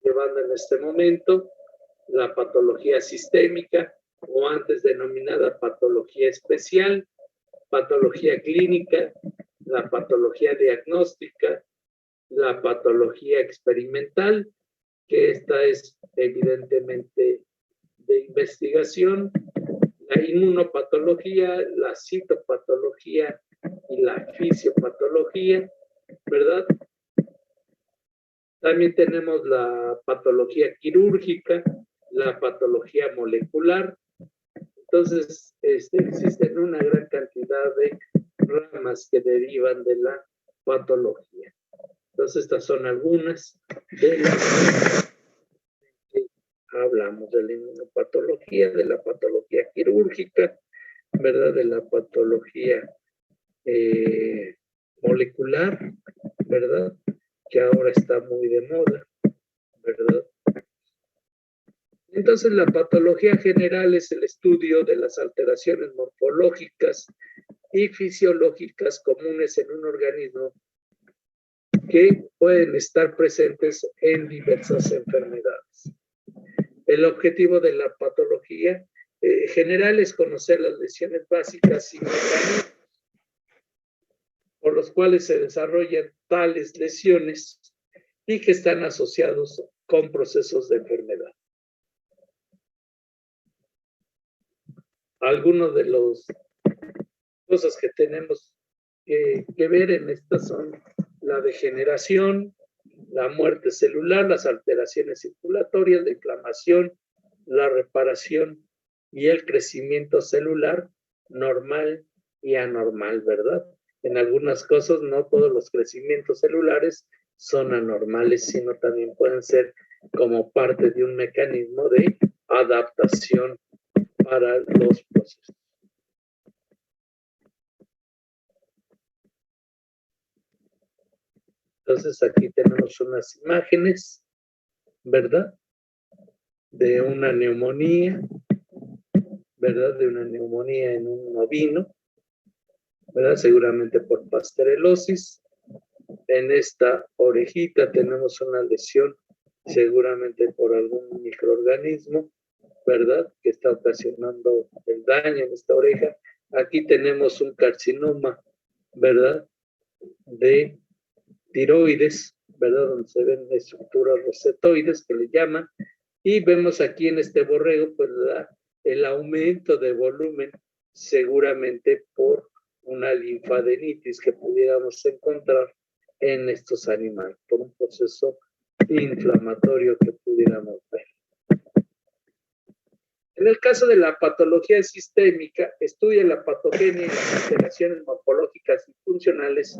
llevando en este momento, la patología sistémica, o antes denominada patología especial, patología clínica, la patología diagnóstica, la patología experimental, que esta es evidentemente de investigación, la inmunopatología, la citopatología y la fisiopatología, ¿verdad? También tenemos la patología quirúrgica, la patología molecular. Entonces, existen una gran cantidad de ramas que derivan de la patología. Entonces, estas son algunas de las que hablamos de la inmunopatología, de la patología quirúrgica, ¿verdad? De la patología molecular, ¿verdad? Que ahora está muy de moda, ¿verdad? Entonces, la patología general es el estudio de las alteraciones morfológicas y fisiológicas comunes en un organismo que pueden estar presentes en diversas enfermedades. El objetivo de la patología general es conocer las lesiones básicas y mecanismos por los cuales se desarrollan tales lesiones y que están asociados con procesos de enfermedad. Algunas de las cosas que tenemos que ver en estas son la degeneración, la muerte celular, las alteraciones circulatorias, la inflamación, la reparación y el crecimiento celular normal y anormal, ¿verdad? En algunas cosas no todos los crecimientos celulares son anormales, sino también pueden ser como parte de un mecanismo de adaptación para los procesos. Entonces aquí tenemos unas imágenes, ¿verdad? De una neumonía, ¿verdad? De una neumonía en un ovino, ¿verdad? Seguramente por pasterelosis. En esta orejita tenemos una lesión, seguramente por algún microorganismo, ¿verdad? Que está ocasionando el daño en esta oreja. Aquí tenemos un carcinoma, ¿verdad? De tiroides, ¿verdad? Donde se ven estructuras rosetoides que le llaman. Y vemos aquí en este borrego, pues, el aumento de volumen, seguramente por una linfadenitis que pudiéramos encontrar en estos animales, por un proceso inflamatorio que pudiéramos ver. En el caso de la patología sistémica, estudia la patogenia y las alteraciones morfológicas y funcionales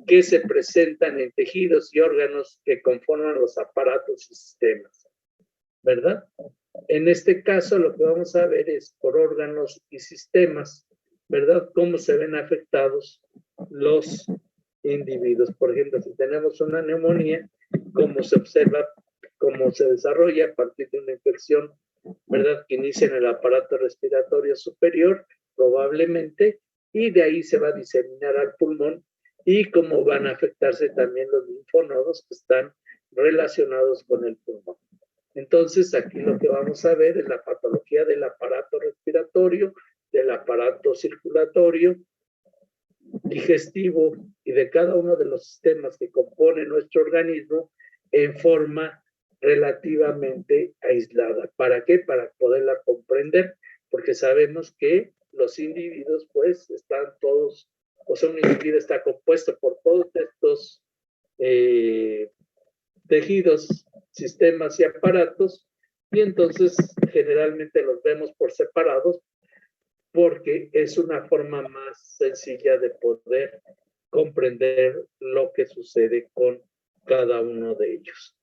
que se presentan en tejidos y órganos que conforman los aparatos y sistemas, ¿verdad? En este caso, lo que vamos a ver es por órganos y sistemas, ¿verdad? Cómo se ven afectados los individuos. Por ejemplo, si tenemos una neumonía, cómo se observa, cómo se desarrolla a partir de una infección, ¿verdad? Que inicia en el aparato respiratorio superior, probablemente, y de ahí se va a diseminar al pulmón, y cómo van a afectarse también los linfonodos que están relacionados con el pulmón. Entonces, aquí lo que vamos a ver es la patología del aparato respiratorio, del aparato circulatorio, digestivo y de cada uno de los sistemas que componen nuestro organismo en forma relativamente aislada. ¿Para qué? Para poderla comprender, porque sabemos que los individuos, pues, están todos, o sea, un individuo está compuesto por todos estos tejidos, sistemas y aparatos, y entonces generalmente los vemos por separados porque es una forma más sencilla de poder comprender lo que sucede con cada uno de ellos.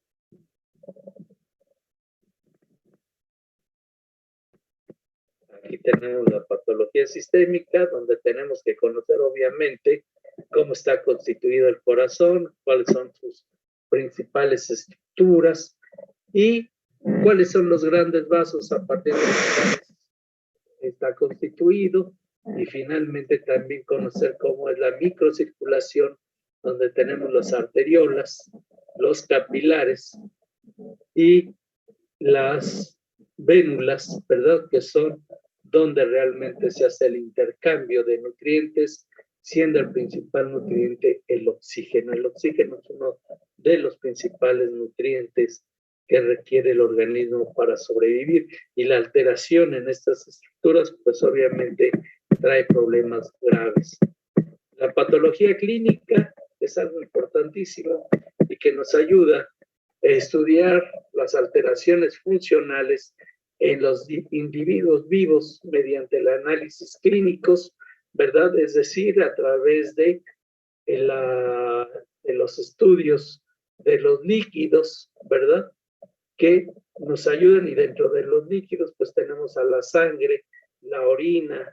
Aquí tenemos la patología sistémica, donde tenemos que conocer obviamente cómo está constituido el corazón, cuáles son sus principales estructuras y cuáles son los grandes vasos a partir de los cuales está constituido, y finalmente también conocer cómo es la microcirculación, donde tenemos las arteriolas, los capilares y las vénulas, ¿verdad? Que son donde realmente se hace el intercambio de nutrientes, siendo el principal nutriente el oxígeno. El oxígeno es uno de los principales nutrientes que requiere el organismo para sobrevivir, y la alteración en estas estructuras pues obviamente trae problemas graves. La patología clínica es algo importantísimo y que nos ayuda a estudiar las alteraciones funcionales en los individuos vivos mediante el análisis clínicos, ¿verdad? Es decir, a través de los estudios de los líquidos, ¿verdad? Que nos ayudan, y dentro de los líquidos pues tenemos a la sangre, la orina,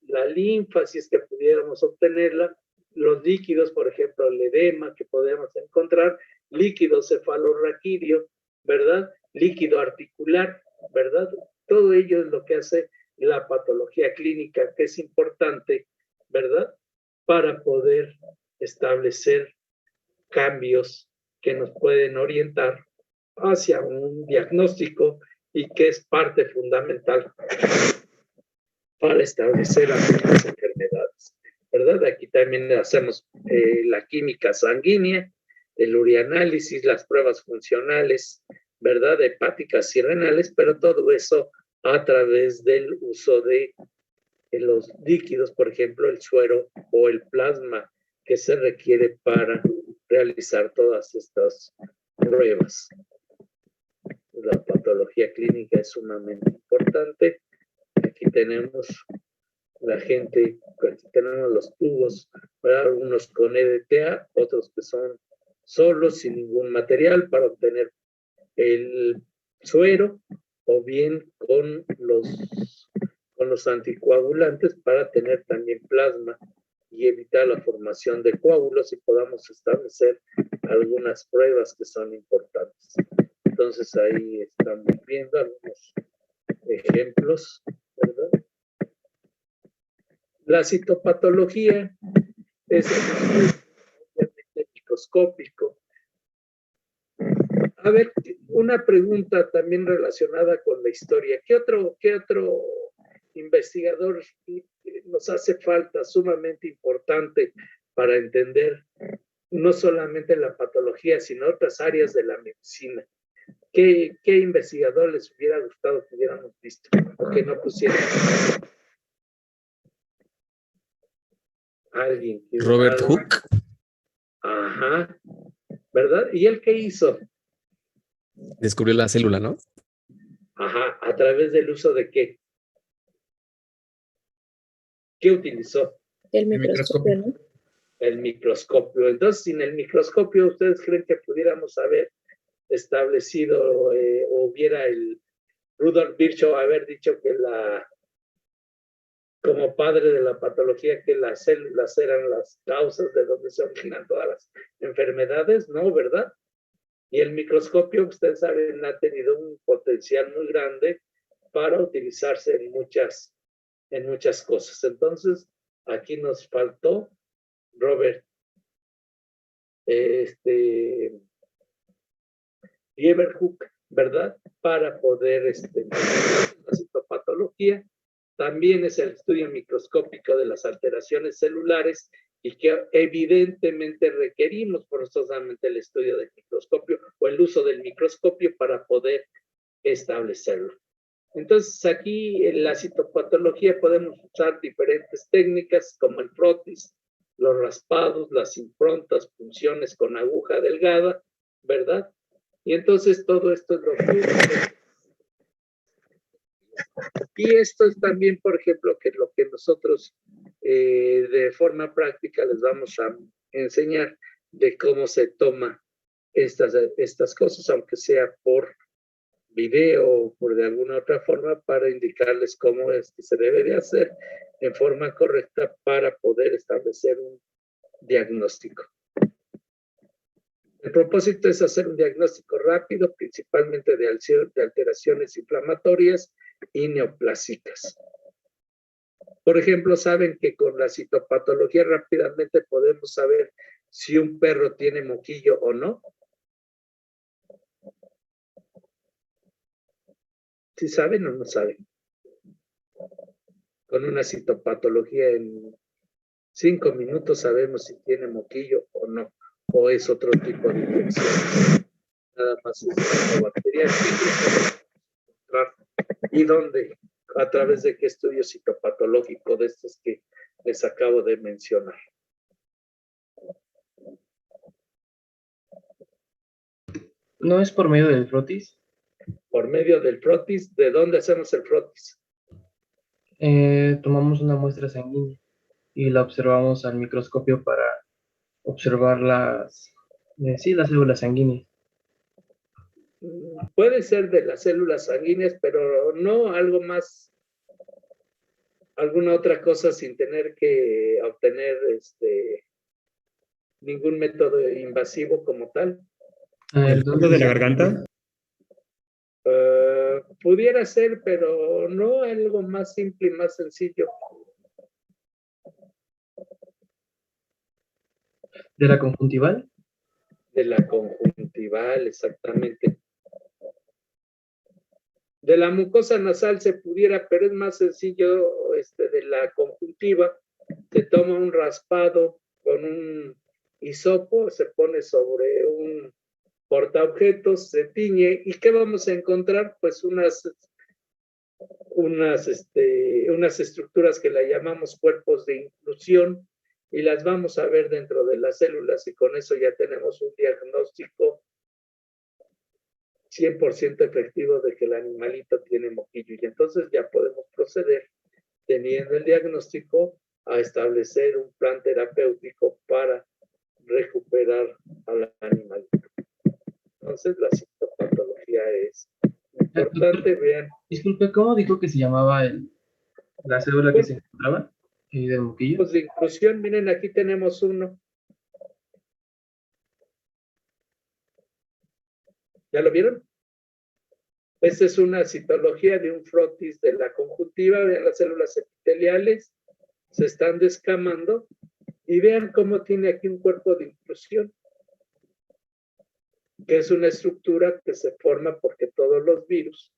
la linfa, si es que pudiéramos obtenerla, los líquidos, por ejemplo, el edema que podemos encontrar, líquido cefalorraquídeo, ¿verdad? Líquido articular, ¿verdad? Todo ello es lo que hace la patología clínica, que es importante, ¿verdad? Para poder establecer cambios que nos pueden orientar hacia un diagnóstico y que es parte fundamental para establecer algunas enfermedades, ¿verdad? Aquí también hacemos la química sanguínea, el urianálisis, las pruebas funcionales, ¿verdad? Hepáticas y renales, pero todo eso a través del uso de los líquidos, por ejemplo, el suero o el plasma que se requiere para realizar todas estas pruebas. La patología clínica es sumamente importante. Aquí tenemos la gente, aquí tenemos los tubos, ¿verdad? Algunos con EDTA, otros que son solos, sin ningún material, para obtener el suero, o bien con los anticoagulantes para tener también plasma y evitar la formación de coágulos, y podamos establecer algunas pruebas que son importantes. Entonces ahí estamos viendo algunos ejemplos, ¿verdad? La citopatología es obviamente microscópico. A ver, una pregunta también relacionada con la historia. ¿Qué otro investigador nos hace falta sumamente importante para entender no solamente la patología, sino otras áreas de la medicina? ¿Qué investigador les hubiera gustado que hubiéramos visto o que no pusieran? Alguien. Robert Hooke. Ajá. ¿Verdad? ¿Y él qué hizo? Descubrió la célula, ¿no? Ajá. ¿A través del uso de qué? ¿Qué utilizó? El microscopio, ¿no? El microscopio. Entonces, sin el microscopio, ¿ustedes creen que pudiéramos haber establecido o hubiera el Rudolf Virchow haber dicho que como padre de la patología, que las células eran las causas de donde se originan todas las enfermedades? No, ¿verdad? Y el microscopio, ustedes saben, ha tenido un potencial muy grande para utilizarse en muchas cosas. Entonces, aquí nos faltó Robert Leeuwenhoek, ¿verdad? Para poder la citopatología. También es el estudio microscópico de las alteraciones celulares, y que evidentemente requerimos forzosamente el estudio del microscopio o el uso del microscopio para poder establecerlo. Entonces, aquí en la citopatología podemos usar diferentes técnicas como el frotis, los raspados, las improntas, punciones con aguja delgada, ¿verdad? Y entonces todo esto es lo que... Y esto es también, por ejemplo, que lo que nosotros de forma práctica les vamos a enseñar de cómo se toma estas cosas, aunque sea por video o por de alguna otra forma, para indicarles cómo es que se debe de hacer en forma correcta para poder establecer un diagnóstico. El propósito es hacer un diagnóstico rápido, principalmente de alteraciones inflamatorias y neoplásicas. Por ejemplo, saben que con la citopatología rápidamente podemos saber si un perro tiene moquillo o no. ¿Sí saben o no saben? con una citopatología en 5 minutos sabemos si tiene moquillo o no, o es otro tipo de infección. Nada más es bacterial. ¿Y dónde? A través de qué estudio citopatológico de estos que les acabo de mencionar. ¿No es por medio del frotis? Por medio del frotis. ¿De dónde hacemos el frotis? Tomamos una muestra sanguínea y la observamos al microscopio para observar las células sanguíneas. Puede ser de las células sanguíneas, pero no algo más, alguna otra cosa sin tener que obtener ningún método invasivo como tal. ¿El fondo de la garganta? Pudiera ser, pero no algo más simple y más sencillo. ¿De la conjuntival? De la conjuntival, exactamente. De la mucosa nasal se pudiera, pero es más sencillo de la conjuntiva. Se toma un raspado con un hisopo, se pone sobre un portaobjetos, se tiñe, ¿y qué vamos a encontrar? Pues unas estructuras que la llamamos cuerpos de inclusión, y las vamos a ver dentro de las células, y con eso ya tenemos un diagnóstico 100% efectivo de que el animalito tiene moquillo, y entonces ya podemos proceder, teniendo el diagnóstico, a establecer un plan terapéutico para recuperar al animalito. Entonces la citopatología es importante. Vean. Disculpe, ¿cómo dijo que se llamaba la célula que se encontraba del moquillo? Pues de inclusión, miren, aquí tenemos uno. ¿Ya lo vieron? Esta es una citología de un frotis de la conjuntiva. Vean las células epiteliales, se están descamando, y vean cómo tiene aquí un cuerpo de inclusión, que es una estructura que se forma porque todos los virus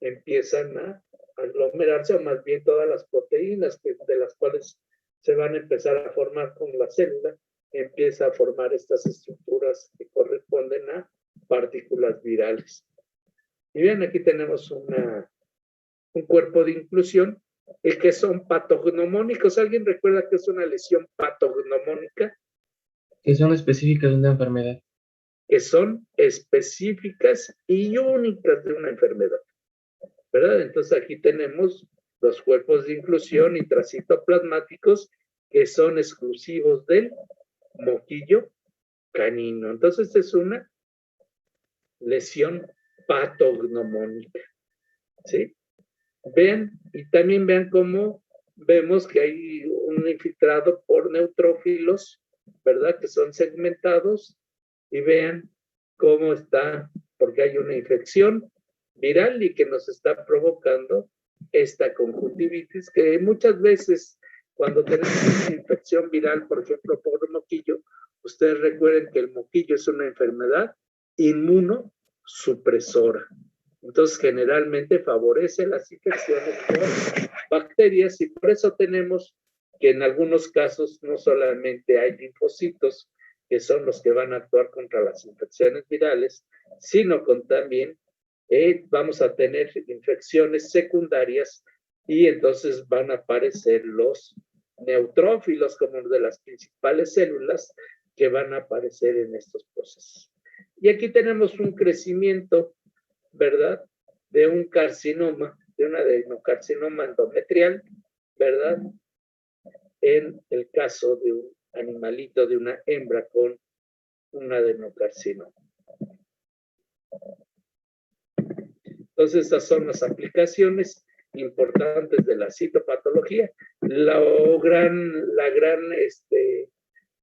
empiezan a aglomerarse, o más bien todas las proteínas de las cuales se van a empezar a formar con la célula, empieza a formar estas estructuras que corresponden a partículas virales. Y bien, aquí tenemos un cuerpo de inclusión, el que son patognomónicos. ¿Alguien recuerda que es una lesión patognomónica? Que son específicas de una enfermedad. Que son específicas y únicas de una enfermedad, ¿verdad? Entonces aquí tenemos los cuerpos de inclusión intracitoplasmáticos que son exclusivos del moquillo canino. Entonces es una lesión patognomónica, ¿sí? Vean, y también vean cómo vemos que hay un infiltrado por neutrófilos, ¿verdad? Que son segmentados, y vean cómo está, porque hay una infección viral y que nos está provocando esta conjuntivitis, que muchas veces cuando tenemos una infección viral, por ejemplo, por moquillo, ustedes recuerden que el moquillo es una enfermedad inmunosupresora. Entonces, generalmente favorece las infecciones por bacterias, y por eso tenemos que en algunos casos no solamente hay linfocitos, que son los que van a actuar contra las infecciones virales, sino con también vamos a tener infecciones secundarias, y entonces van a aparecer los neutrófilos como de las principales células que van a aparecer en estos procesos. Y aquí tenemos un crecimiento, ¿verdad? De un carcinoma, de un adenocarcinoma endometrial, ¿verdad? En el caso de un animalito, de una hembra con un adenocarcinoma. Entonces, estas son las aplicaciones importantes de la citopatología. La gran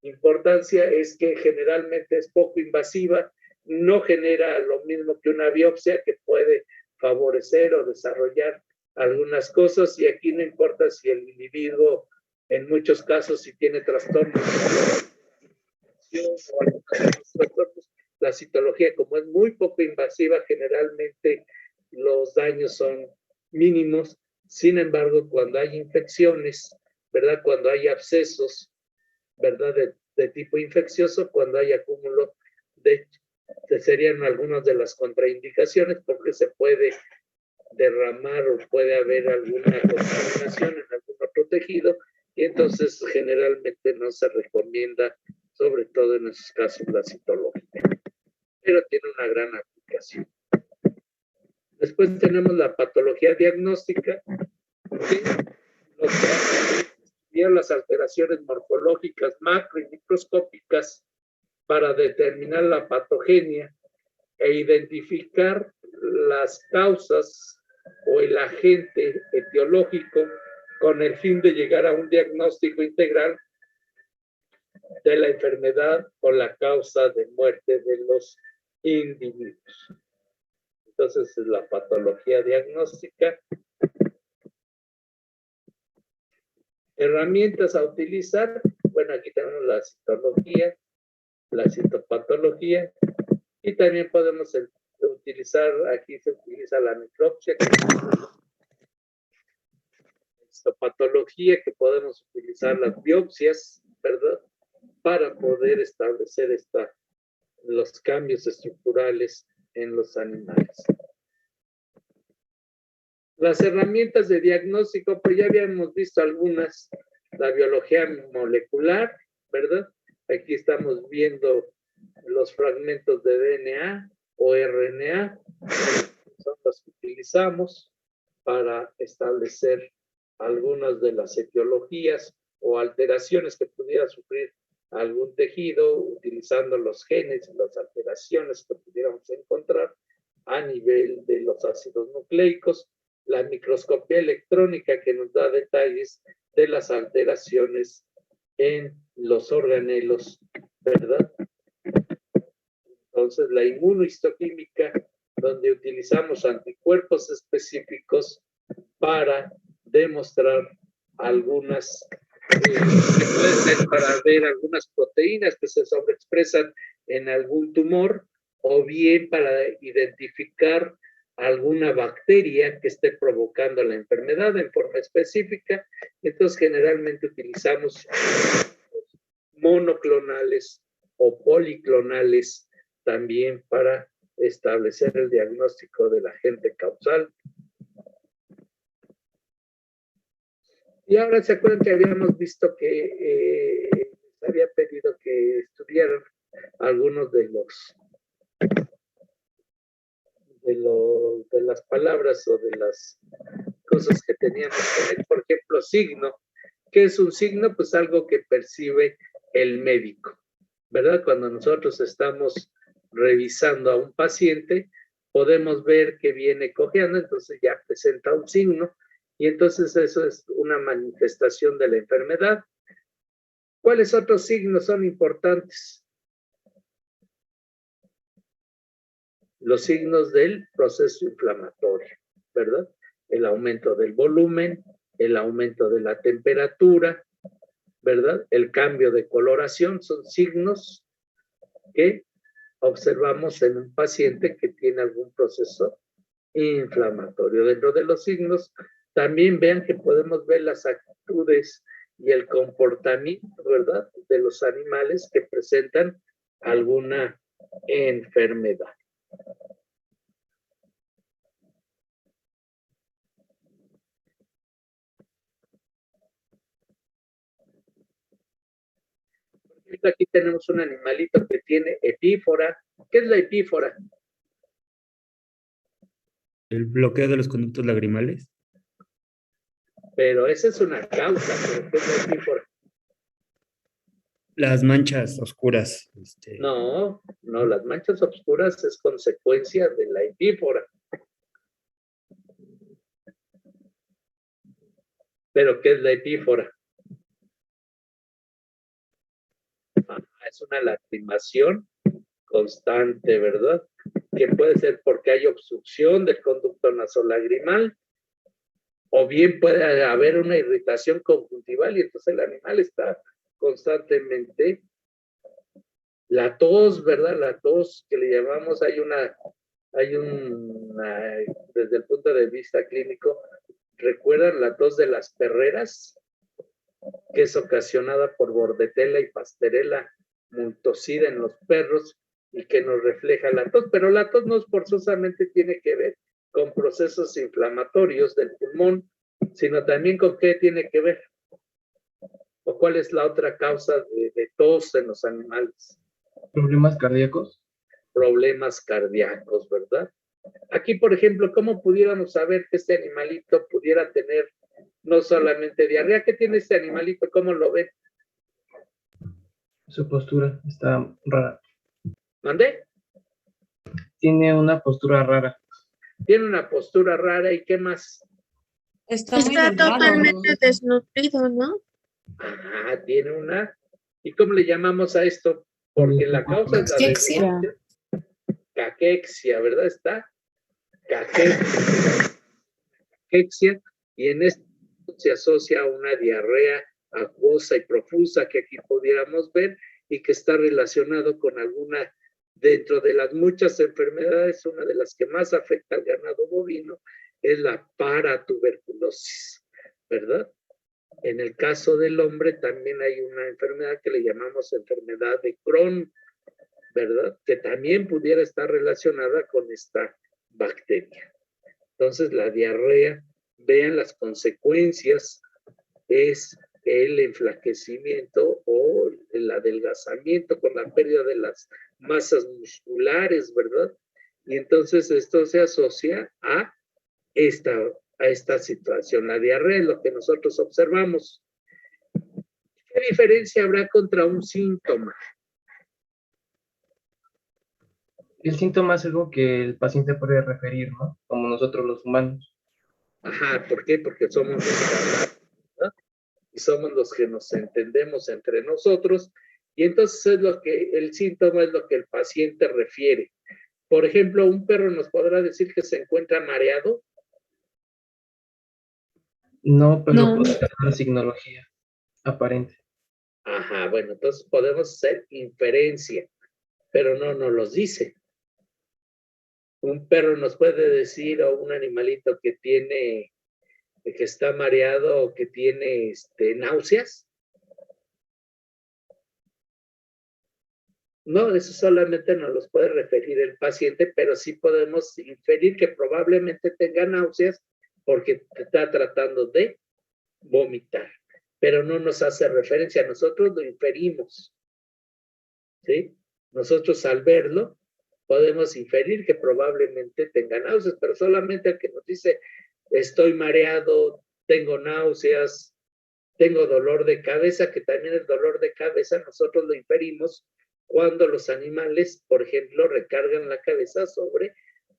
importancia es que generalmente es poco invasiva, no genera lo mismo que una biopsia, que puede favorecer o desarrollar algunas cosas, y aquí no importa si el individuo, en muchos casos, si tiene trastornos o algunos trastornos, la citología, como es muy poco invasiva, generalmente los daños son mínimos, Sin embargo, cuando hay infecciones, ¿verdad? Cuando hay abscesos, ¿verdad? De tipo infeccioso, cuando hay acúmulo de serían algunas de las contraindicaciones porque se puede derramar o puede haber alguna contaminación en algún otro tejido y entonces generalmente no se recomienda, sobre todo en esos casos, la citología, pero tiene una gran aplicación. Después tenemos la patología diagnóstica, que estudia las alteraciones morfológicas macro y microscópicas para determinar la patogenia e identificar las causas o el agente etiológico con el fin de llegar a un diagnóstico integral de la enfermedad o la causa de muerte de los individuos. Entonces, es la patología diagnóstica. Herramientas a utilizar. Bueno, aquí tenemos la citología, la citopatología, y también podemos utilizar, aquí se utiliza la necropsia, la histopatología, que podemos utilizar las biopsias, ¿verdad? Para poder establecer los cambios estructurales en los animales. Las herramientas de diagnóstico, pues ya habíamos visto algunas, la biología molecular, ¿verdad? Aquí estamos viendo los fragmentos de DNA o RNA, son los que utilizamos para establecer algunas de las etiologías o alteraciones que pudiera sufrir algún tejido, utilizando los genes y las alteraciones que pudiéramos encontrar a nivel de los ácidos nucleicos, la microscopía electrónica que nos da detalles de las alteraciones en los organelos, ¿verdad? Entonces, la inmunohistoquímica, donde utilizamos anticuerpos específicos para demostrar algunas, para ver algunas proteínas que se sobreexpresan en algún tumor, o bien para identificar alguna bacteria que esté provocando la enfermedad en forma específica. Entonces, generalmente utilizamos monoclonales o policlonales también para establecer el diagnóstico del agente causal. Y ahora se acuerdan que habíamos visto que había pedido que estudiaran algunos de las palabras o de las cosas que teníamos que ver. Por ejemplo, signo. ¿Qué es un signo? Pues algo que percibe el médico, ¿verdad? Cuando nosotros estamos revisando a un paciente, podemos ver que viene cojeando, entonces ya presenta un signo, y entonces eso es una manifestación de la enfermedad. ¿Cuáles otros signos son importantes? Los signos del proceso inflamatorio, ¿verdad? El aumento del volumen, el aumento de la temperatura, ¿verdad? El cambio de coloración son signos que observamos en un paciente que tiene algún proceso inflamatorio. Dentro de los signos, también vean que podemos ver las actitudes y el comportamiento, ¿verdad?, de los animales que presentan alguna enfermedad. Aquí tenemos un animalito que tiene epífora. ¿Qué es la epífora? El bloqueo de los conductos lagrimales. Pero esa es una causa. ¿Pero qué es la epífora? Las manchas oscuras. No, las manchas oscuras es consecuencia de la epífora. ¿Pero qué es la epífora? Es una lacrimación constante, ¿verdad? Que puede ser porque hay obstrucción del conducto nasolagrimal, o bien puede haber una irritación conjuntival y entonces el animal está constantemente. La tos, ¿verdad? La tos que le llamamos, hay una, desde el punto de vista clínico, ¿Recuerdan la tos de las perreras? Que es ocasionada por bordetela y pasterela multocida en los perros y que nos refleja la tos, pero la tos no forzosamente tiene que ver con procesos inflamatorios del pulmón, sino también con qué tiene que ver, o cuál es la otra causa de tos en los animales. Problemas cardíacos. Problemas cardíacos, ¿verdad? Aquí, por ejemplo, ¿cómo pudiéramos saber que este animalito pudiera tener no solamente diarrea? ¿Qué tiene este animalito? ¿Cómo lo ven? Su postura está rara. ¿Mandé? Tiene una postura rara. Tiene una postura rara, ¿y qué más? Está totalmente desnutrido, ¿no? Ah, tiene una. ¿Y cómo le llamamos a esto? Porque la causa es la Caquexia. Caquexia, ¿verdad? Está caquexia, y en esto se asocia a una diarrea acuosa y profusa que aquí pudiéramos ver y que está relacionado con alguna, dentro de las muchas enfermedades, una de las que más afecta al ganado bovino es la paratuberculosis, ¿verdad? En el caso del hombre también hay una enfermedad que le llamamos enfermedad de Crohn, ¿verdad? Que también pudiera estar relacionada con esta bacteria. Entonces, la diarrea, vean las consecuencias, es el enflaquecimiento o el adelgazamiento con la pérdida de las masas musculares, ¿verdad? Y entonces esto se asocia a esta situación. La diarrea es lo que nosotros observamos. ¿Qué diferencia habrá contra un síntoma? El síntoma es algo que el paciente puede referir, ¿no? Como nosotros los humanos. Ajá, ¿por qué? Porque somos los que hablamos, ¿no? Y somos los que nos entendemos entre nosotros, y entonces es lo que el síntoma es lo que el paciente refiere. Por ejemplo, un perro nos podrá decir que se encuentra mareado. No, pero No. puede tener una signología aparente. Ajá, bueno, entonces podemos hacer inferencia, pero no nos los dice. Un perro nos puede decir, o un animalito que tiene, que está mareado o que tiene náuseas. No, eso solamente nos los puede referir el paciente, pero sí podemos inferir que probablemente tenga náuseas porque está tratando de vomitar, pero no nos hace referencia, nosotros lo inferimos, ¿sí? Nosotros al verlo podemos inferir que probablemente tenga náuseas, pero solamente el que nos dice estoy mareado, tengo náuseas, tengo dolor de cabeza, que también el dolor de cabeza nosotros lo inferimos cuando los animales, por ejemplo, recargan la cabeza sobre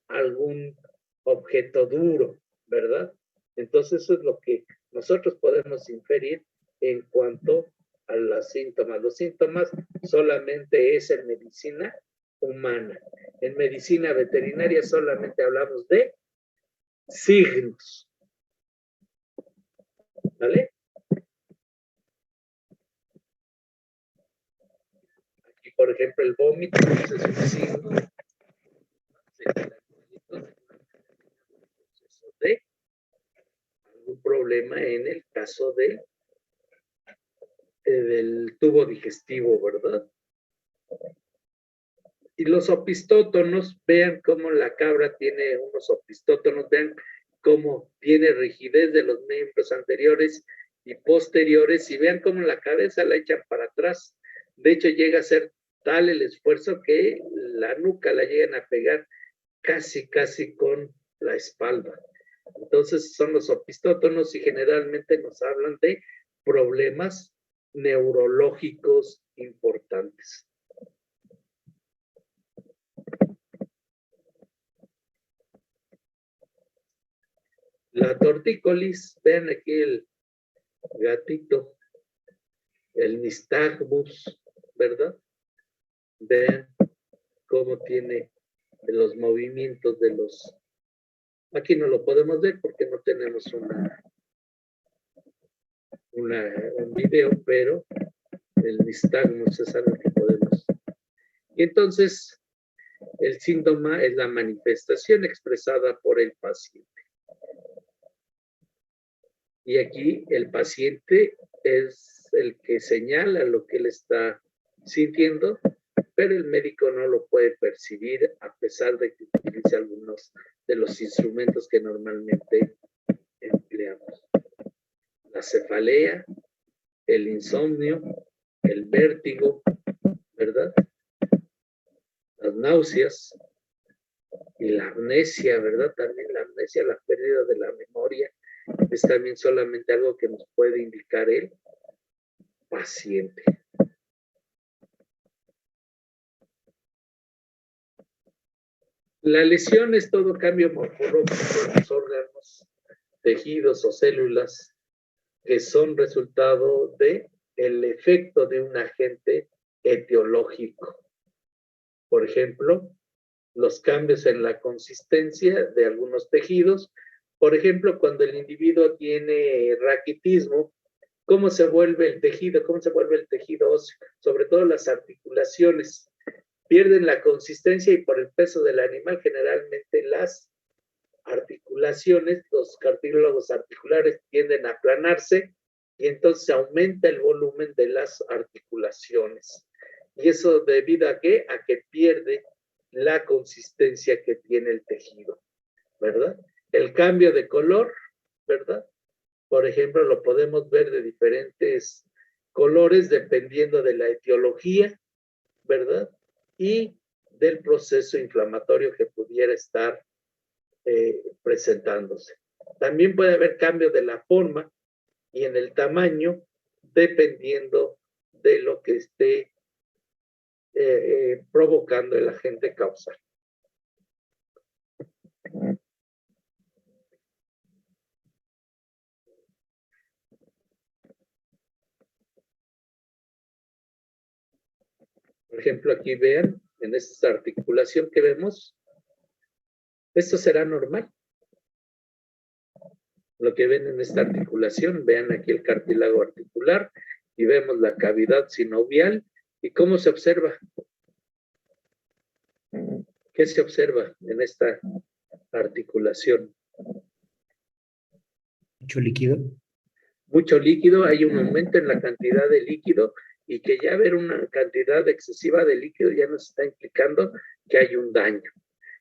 algún objeto duro, ¿verdad? Entonces eso es lo que nosotros podemos inferir en cuanto a los síntomas. Los síntomas solamente es en medicina humana. En medicina veterinaria solamente hablamos de signos. ¿Vale? Aquí, por ejemplo, el vómito es un signo de algún problema en el caso del tubo digestivo, ¿verdad? Y los opistótonos, vean cómo la cabra tiene unos opistótonos, vean cómo tiene rigidez de los miembros anteriores y posteriores, y vean cómo la cabeza la echan para atrás. De hecho, llega a ser tal el esfuerzo que la nuca la llegan a pegar casi con la espalda. Entonces son los opistótonos y generalmente nos hablan de problemas neurológicos importantes. La tortícolis, vean aquí el gatito, el nystagmus, ¿verdad? Vean cómo tiene los movimientos de los... Aquí no lo podemos ver porque no tenemos un video, pero el nystagmus es algo que podemos... Y entonces, el síntoma es la manifestación expresada por el paciente. Y aquí el paciente es el que señala lo que él está sintiendo, pero el médico no lo puede percibir a pesar de que utilice algunos de los instrumentos que normalmente empleamos. La cefalea, el insomnio, el vértigo, ¿verdad? Las náuseas y la amnesia, ¿verdad? También la amnesia, la pérdida de la memoria, es también solamente algo que nos puede indicar el paciente. La lesión es todo cambio morfológico en los órganos, tejidos o células que son resultado de el efecto de un agente etiológico. Por ejemplo, los cambios en la consistencia de algunos tejidos. Por ejemplo, cuando el individuo tiene raquitismo, ¿cómo se vuelve el tejido? ¿Cómo se vuelve el tejido óseo? Sobre todo las articulaciones. Pierden la consistencia y por el peso del animal, generalmente las articulaciones, los cartílagos articulares tienden a aplanarse y entonces aumenta el volumen de las articulaciones. ¿Y eso debido a qué? A que pierde la consistencia que tiene el tejido, ¿verdad? El cambio de color, ¿verdad? Por ejemplo, lo podemos ver de diferentes colores dependiendo de la etiología, ¿verdad? Y del proceso inflamatorio que pudiera estar presentándose. También puede haber cambio de la forma y en el tamaño dependiendo de lo que esté provocando el agente causal. Por ejemplo, aquí vean, en esta articulación que vemos, esto será normal. Lo que ven en esta articulación, vean aquí el cartílago articular y vemos la cavidad sinovial. ¿Y cómo se observa? ¿Qué se observa en esta articulación? Mucho líquido. Mucho líquido, hay un aumento en la cantidad de líquido y que ya ver una cantidad excesiva de líquido ya nos está implicando que hay un daño.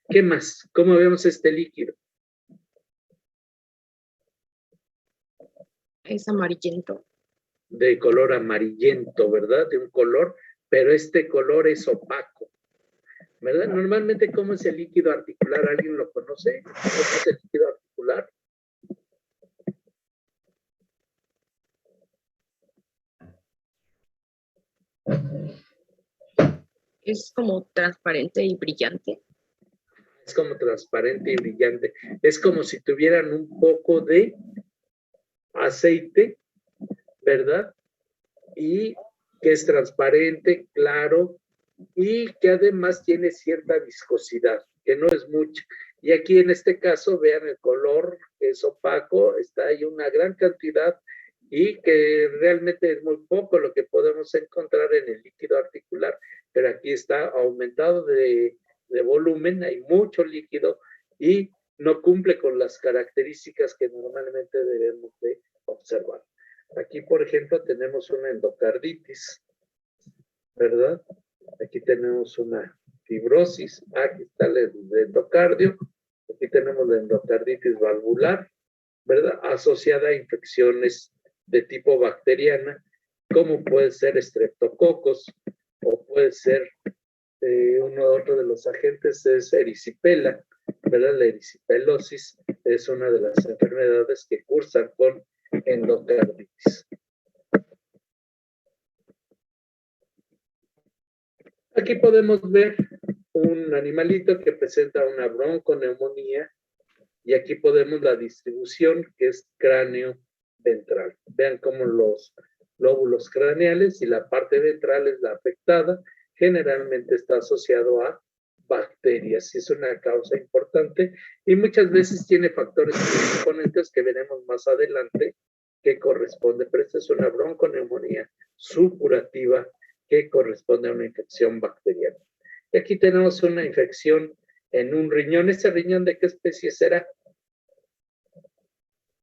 ¿Qué más? ¿Cómo vemos este líquido? Es amarillento. De color amarillento, ¿verdad? De un color, pero este color es opaco, ¿verdad? Normalmente, ¿cómo es el líquido articular? ¿Alguien lo conoce? ¿Cómo es el líquido articular? Es como transparente y brillante. Es como transparente y brillante. Es como si tuvieran un poco de aceite, ¿verdad? Y que es transparente, claro, y que además tiene cierta viscosidad, que no es mucha. Y aquí en este caso, vean el color, que es opaco, está ahí una gran cantidad y que realmente es muy poco lo que podemos encontrar en el líquido articular, pero aquí está aumentado de volumen, hay mucho líquido y no cumple con las características que normalmente debemos de observar. Aquí, por ejemplo, tenemos una endocarditis, ¿verdad? Aquí tenemos una fibrosis, aquí está el endocardio, aquí tenemos la endocarditis valvular, ¿verdad? Asociada a infecciones de tipo bacteriana, como puede ser estreptococos, o puede ser otro de los agentes es erisipela, ¿verdad? La erisipelosis es una de las enfermedades que cursan con endocarditis. Aquí podemos ver un animalito que presenta una bronconeumonía y aquí podemos la distribución que es cráneo ventral. Vean cómo los lóbulos craneales y la parte ventral es la afectada. Generalmente está asociado a bacterias y es una causa importante y muchas veces tiene factores componentes que veremos más adelante que corresponde, pero esta es una bronconeumonía supurativa que corresponde a una infección bacteriana. Y aquí tenemos una infección en un riñón. ¿Ese riñón de qué especie será?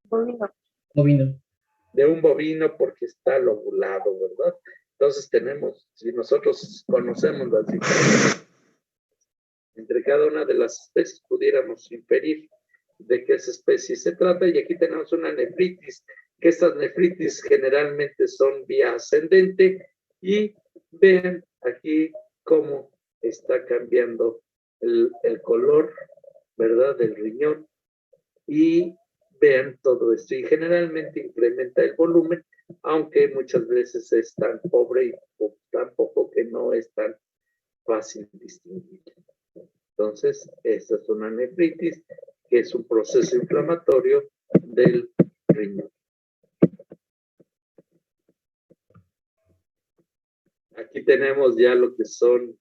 Bovino. Bovino. De un bovino porque está lobulado, ¿verdad? Entonces tenemos, si nosotros conocemos las diferencias entre cada una de las especies, pudiéramos inferir de qué especie se trata. Y aquí tenemos una nefritis, que estas nefritis generalmente son vía ascendente, y ven aquí cómo está cambiando el color, ¿verdad?, del riñón, y vean todo esto, y generalmente incrementa el volumen, aunque muchas veces es tan pobre y tan poco que no es tan fácil distinguir. Entonces, esta es una nefritis, que es un proceso inflamatorio del riñón. Aquí tenemos ya lo que son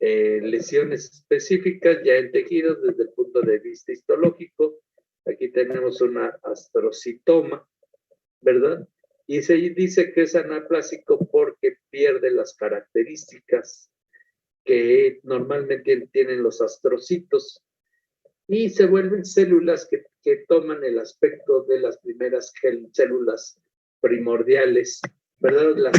lesiones específicas ya en tejidos desde el punto de vista histológico. Aquí tenemos una astrocitoma, ¿verdad? Y se dice que es anaplásico porque pierde las características que normalmente tienen los astrocitos y se vuelven células que toman el aspecto de las primeras células primordiales, ¿verdad? Las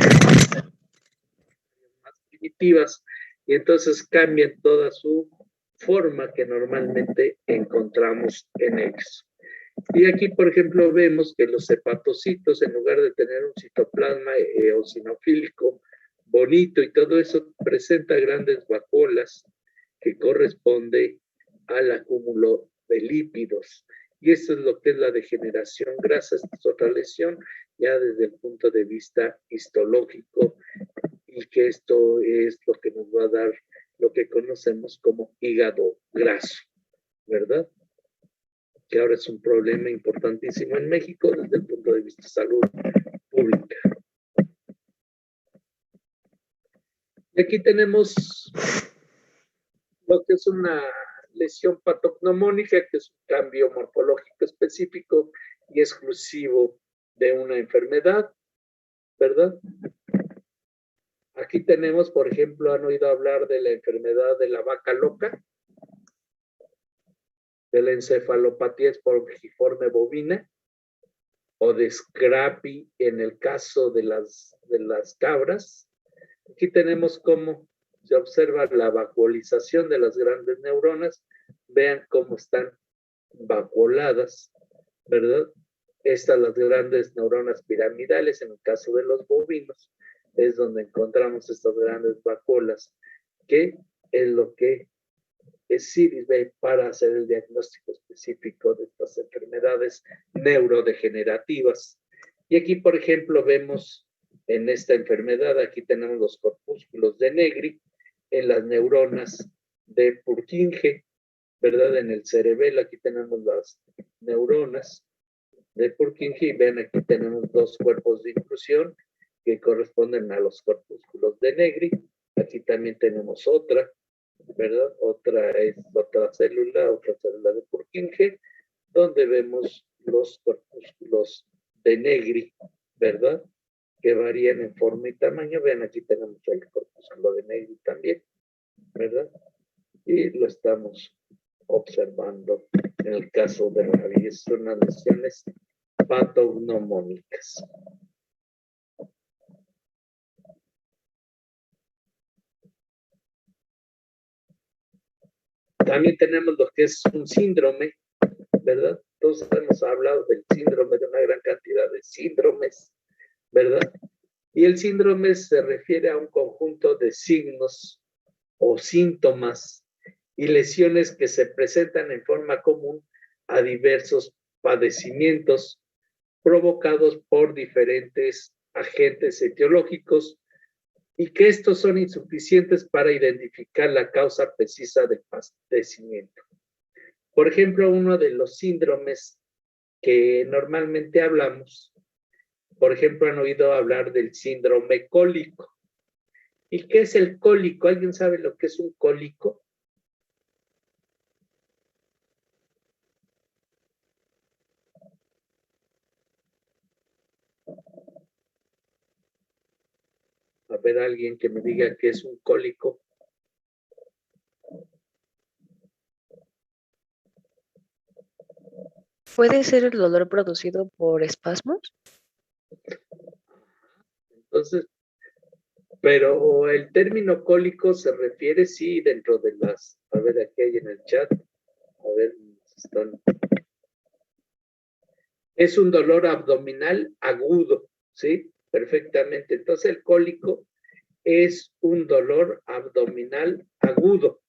más primitivas, y entonces cambian toda su forma que normalmente encontramos en ellos. Y aquí, por ejemplo, vemos que los hepatocitos, en lugar de tener un citoplasma eosinofílico bonito y todo eso, presenta grandes vacuolas que corresponde al acúmulo de lípidos. Y esto es lo que es la degeneración grasa. Esta es otra lesión ya desde el punto de vista histológico, y que esto es lo que nos va a dar lo que conocemos como hígado graso, ¿verdad? Que ahora es un problema importantísimo en México desde el punto de vista de salud pública. Y aquí tenemos lo que es una lesión patognomónica, que es un cambio morfológico específico y exclusivo de una enfermedad, ¿verdad? Aquí tenemos, por ejemplo, ¿han oído hablar de la enfermedad de la vaca loca? De la encefalopatía espongiforme bovina, o de Scrappy en el caso de las cabras. Aquí tenemos cómo se observa la vacuolización de las grandes neuronas. Vean cómo están vacuoladas, ¿verdad? Estas las grandes neuronas piramidales, en el caso de los bovinos, es donde encontramos estas grandes vacuolas, que es lo que sirve para hacer el diagnóstico específico de estas enfermedades neurodegenerativas. Y aquí, por ejemplo, vemos en esta enfermedad, aquí tenemos los corpúsculos de Negri en las neuronas de Purkinje, ¿verdad? En el cerebelo, aquí tenemos las neuronas de Purkinje, y ven, aquí tenemos dos cuerpos de inclusión que corresponden a los corpúsculos de Negri. Aquí también tenemos otra, ¿verdad? Otra célula de Purkinje, donde vemos los corpúsculos de Negri, ¿verdad? Que varían en forma y tamaño. Vean, aquí tenemos el corpúsculo de Negri también, ¿verdad? Y lo estamos observando en el caso de la vida. Son unas lesiones patognomónicas. También tenemos lo que es un síndrome, ¿verdad? Todos hemos hablado del síndrome, de una gran cantidad de síndromes, ¿verdad? Y el síndrome se refiere a un conjunto de signos o síntomas y lesiones que se presentan en forma común a diversos padecimientos provocados por diferentes agentes etiológicos, y que estos son insuficientes para identificar la causa precisa del padecimiento. Por ejemplo, uno de los síndromes que normalmente hablamos, por ejemplo, han oído hablar del síndrome cólico. ¿Y qué es el cólico? ¿Alguien sabe lo que es un cólico? A ver, alguien que me diga qué es un cólico. ¿Puede ser el dolor producido por espasmos? Entonces, pero el término cólico se refiere, sí, dentro de las, a ver, aquí hay en el chat, a ver, están. Es un dolor abdominal agudo, ¿sí? Perfectamente. Entonces el cólico es un dolor abdominal agudo,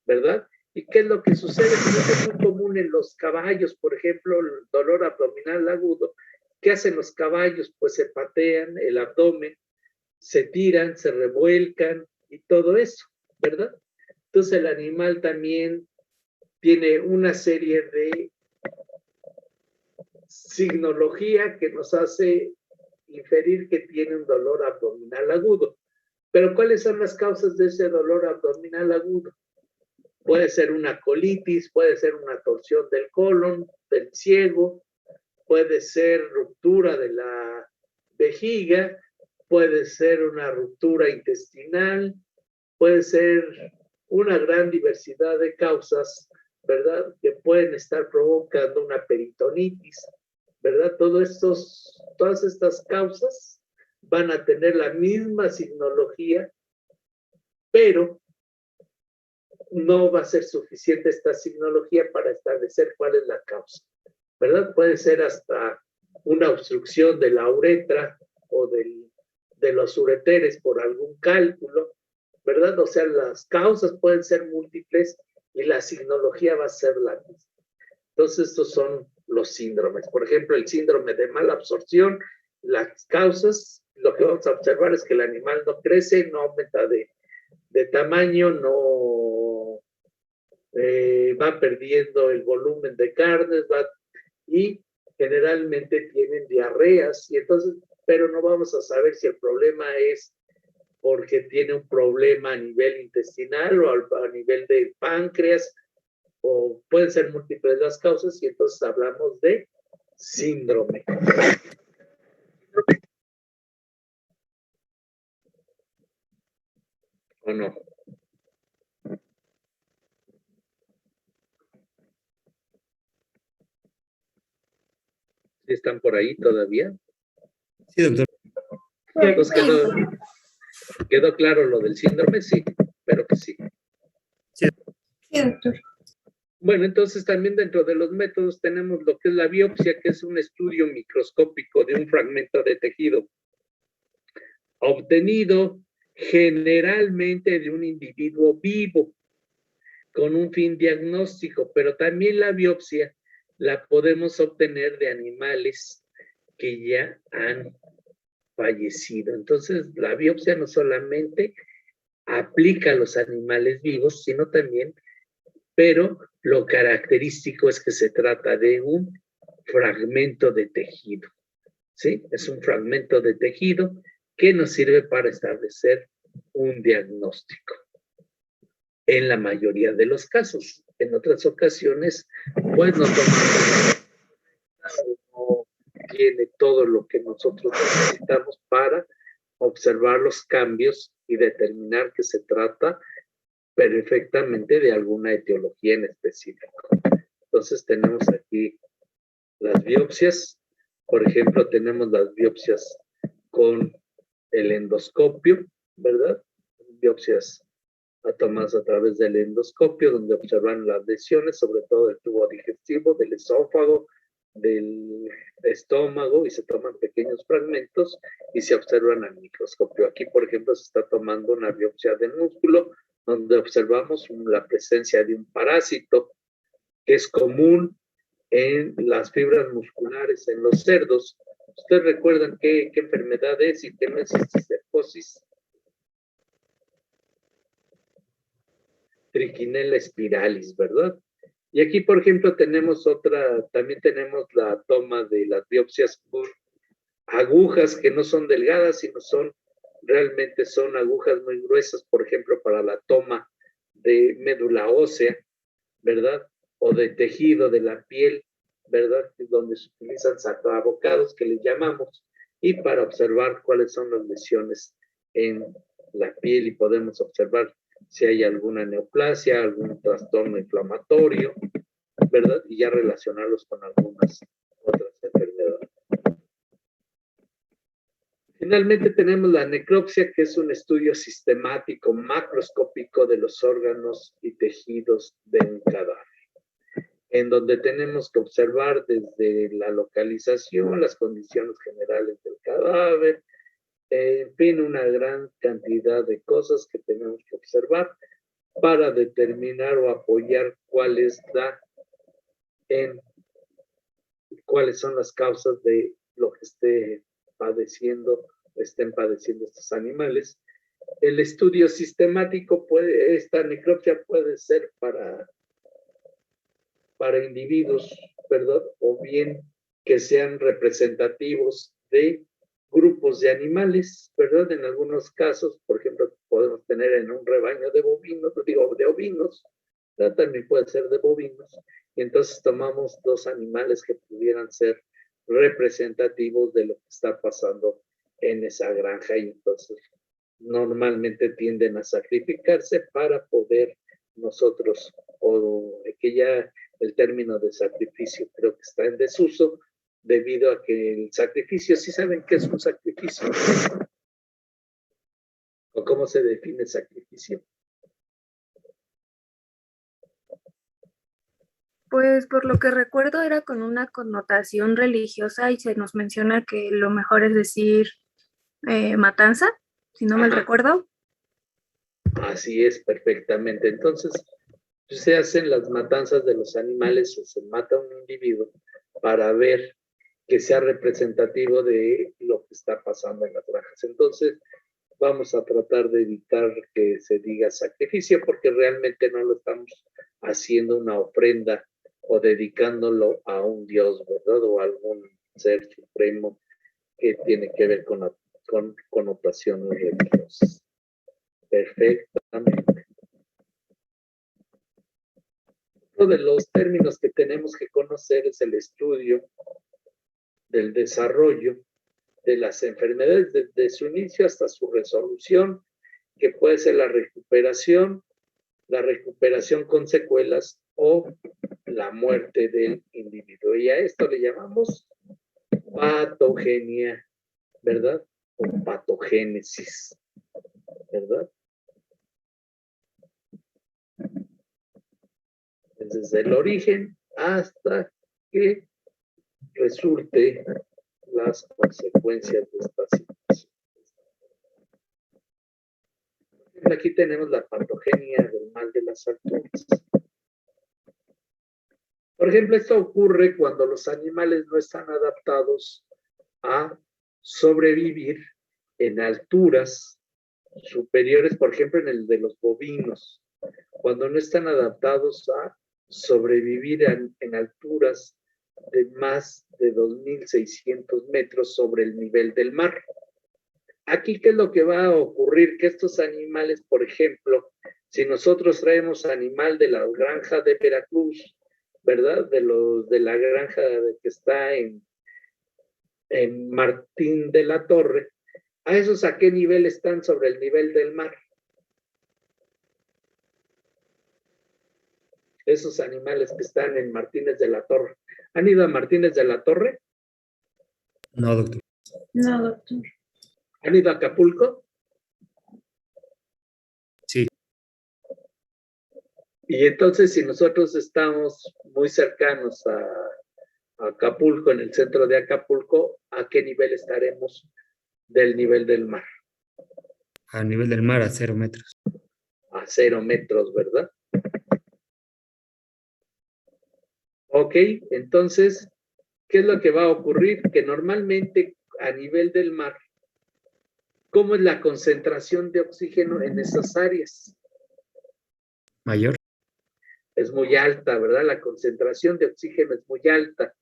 ¿verdad? ¿Y qué es lo que sucede? Pues es muy común en los caballos, por ejemplo, el dolor abdominal agudo. ¿Qué hacen los caballos? Pues se patean el abdomen, se tiran, se revuelcan y todo eso, ¿verdad? Entonces el animal también tiene una serie de signología que nos hace inferir que tiene un dolor abdominal agudo. Pero ¿cuáles son las causas de ese dolor abdominal agudo? Puede ser una colitis, puede ser una torsión del colon, del ciego, puede ser ruptura de la vejiga, puede ser una ruptura intestinal, puede ser una gran diversidad de causas, ¿verdad? Que pueden estar provocando una peritonitis, ¿verdad? Todas estas causas van a tener la misma signología, pero no va a ser suficiente esta signología para establecer cuál es la causa, ¿verdad? Puede ser hasta una obstrucción de la uretra o de los ureteres por algún cálculo, ¿verdad? O sea, las causas pueden ser múltiples y la signología va a ser la misma. Entonces, estos son los síndromes. Por ejemplo, el síndrome de mala absorción, las causas, lo que vamos a observar es que el animal no crece, no aumenta de tamaño, no va perdiendo el volumen de carnes, y generalmente tienen diarreas, y entonces, pero no vamos a saber si el problema es porque tiene un problema a nivel intestinal o a nivel de páncreas, o pueden ser múltiples las causas, y entonces hablamos de síndrome. ¿O no? ¿Sí están por ahí todavía? Sí, doctor. Pues quedó claro lo del síndrome, sí, pero que sí. Sí, doctor. Bueno, entonces también dentro de los métodos tenemos lo que es la biopsia, que es un estudio microscópico de un fragmento de tejido obtenido generalmente de un individuo vivo con un fin diagnóstico, pero también la biopsia la podemos obtener de animales que ya han fallecido. Entonces, la biopsia no solamente aplica a los animales vivos, sino también, pero lo característico es que se trata de un fragmento de tejido, ¿sí? Es un fragmento de tejido que nos sirve para establecer un diagnóstico. En la mayoría de los casos. En otras ocasiones, pues no tiene todo lo que nosotros necesitamos para observar los cambios y determinar que se trata perfectamente de alguna etiología en específico. Entonces tenemos aquí las biopsias. Por ejemplo, tenemos las biopsias con el endoscopio, ¿verdad? Biopsias tomadas a través del endoscopio, donde observan las lesiones, sobre todo del tubo digestivo, del esófago, del estómago, y se toman pequeños fragmentos y se observan al microscopio. Aquí, por ejemplo, se está tomando una biopsia del músculo, donde observamos la presencia de un parásito que es común en las fibras musculares en los cerdos. ¿Ustedes recuerdan qué enfermedad es y que no es cisticercosis? Trichinella spiralis, ¿verdad? Y aquí, por ejemplo, tenemos también tenemos la toma de las biopsias por agujas que no son delgadas, sino realmente son agujas muy gruesas, por ejemplo, para la toma de médula ósea, ¿verdad? O de tejido de la piel, ¿verdad? Donde se utilizan sacabocados, que les llamamos, y para observar cuáles son las lesiones en la piel, y podemos observar si hay alguna neoplasia, algún trastorno inflamatorio, ¿verdad? Y ya relacionarlos con algunas otras enfermedades. Finalmente tenemos la necropsia, que es un estudio sistemático, macroscópico de los órganos y tejidos de un cadáver, en donde tenemos que observar desde la localización, las condiciones generales del cadáver, en fin, una gran cantidad de cosas que tenemos que observar para determinar o apoyar cuáles son las causas de lo que estén padeciendo estos animales. El estudio sistemático esta necropsia puede ser para individuos, ¿verdad? O bien que sean representativos de grupos de animales, ¿verdad? En algunos casos, por ejemplo, podemos tener en un rebaño de bovinos, de ovinos, ¿verdad? También puede ser de bovinos, y entonces tomamos 2 animales que pudieran ser representativos de lo que está pasando en esa granja, y entonces normalmente tienden a sacrificarse para poder nosotros, o que ya el término de sacrificio creo que está en desuso, debido a que el sacrificio, ¿sí saben qué es un sacrificio? ¿O cómo se define sacrificio? Pues por lo que recuerdo era con una connotación religiosa y se nos menciona que lo mejor es decir matanza, si no mal recuerdo. Así es, perfectamente. Entonces, se hacen las matanzas de los animales, o se mata un individuo para ver que sea representativo de lo que está pasando en las granjas. Entonces, vamos a tratar de evitar que se diga sacrificio, porque realmente no lo estamos haciendo una ofrenda o dedicándolo a un dios, ¿verdad? O a algún ser supremo que tiene que ver con connotaciones religiosas. Perfectamente. Uno de los términos que tenemos que conocer es el estudio del desarrollo de las enfermedades desde su inicio hasta su resolución, que puede ser la recuperación con secuelas o la muerte del individuo. Y a esto le llamamos patogenia, ¿verdad? O patogénesis, ¿verdad? Desde el origen hasta que resulte las consecuencias de esta situación. Aquí tenemos la patogenia del mal de las alturas. Por ejemplo, esto ocurre cuando los animales no están adaptados a sobrevivir en alturas superiores, por ejemplo, en el de los bovinos, cuando no están adaptados a sobrevivir en alturas de más de 2.600 metros sobre el nivel del mar. Aquí, ¿qué es lo que va a ocurrir? Que estos animales, por ejemplo, si nosotros traemos animal de la granja de Veracruz, ¿verdad? De la granja que está en Martín de la Torre, ¿a esos a qué nivel están sobre el nivel del mar? Esos animales que están en Martínez de la Torre. ¿Han ido a Martínez de la Torre? No, doctor. No, doctor. ¿Han ido a Acapulco? Sí. Y entonces, si nosotros estamos muy cercanos a Acapulco, en el centro de Acapulco, ¿a qué nivel estaremos del nivel del mar? A nivel del mar, a 0 metros. A 0 metros, ¿verdad? Ok, entonces, ¿qué es lo que va a ocurrir? Que normalmente a nivel del mar, ¿cómo es la concentración de oxígeno en esas áreas? Mayor. Es muy alta, ¿verdad? La concentración de oxígeno es muy alta.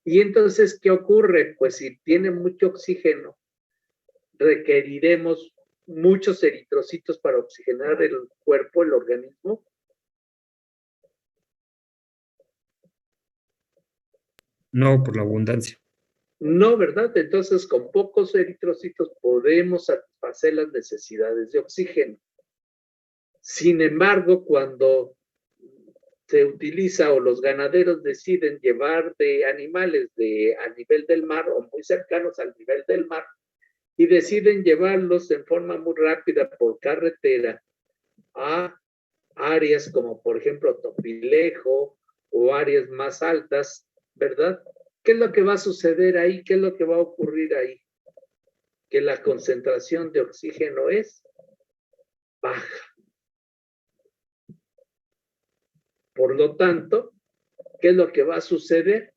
Y entonces, ¿qué ocurre? Pues si tiene mucho oxígeno, requeriremos muchos eritrocitos para oxigenar el cuerpo, el organismo. No, por la abundancia. No, ¿verdad? Entonces, con pocos eritrocitos podemos satisfacer las necesidades de oxígeno. Sin embargo, cuando se utiliza o los ganaderos deciden llevar de animales a nivel del mar o muy cercanos al nivel del mar y deciden llevarlos en forma muy rápida por carretera a áreas como por ejemplo Topilejo o áreas más altas, ¿verdad? ¿Qué es lo que va a suceder ahí? ¿Qué es lo que va a ocurrir ahí? Que la concentración de oxígeno es baja. Por lo tanto, ¿qué es lo que va a suceder?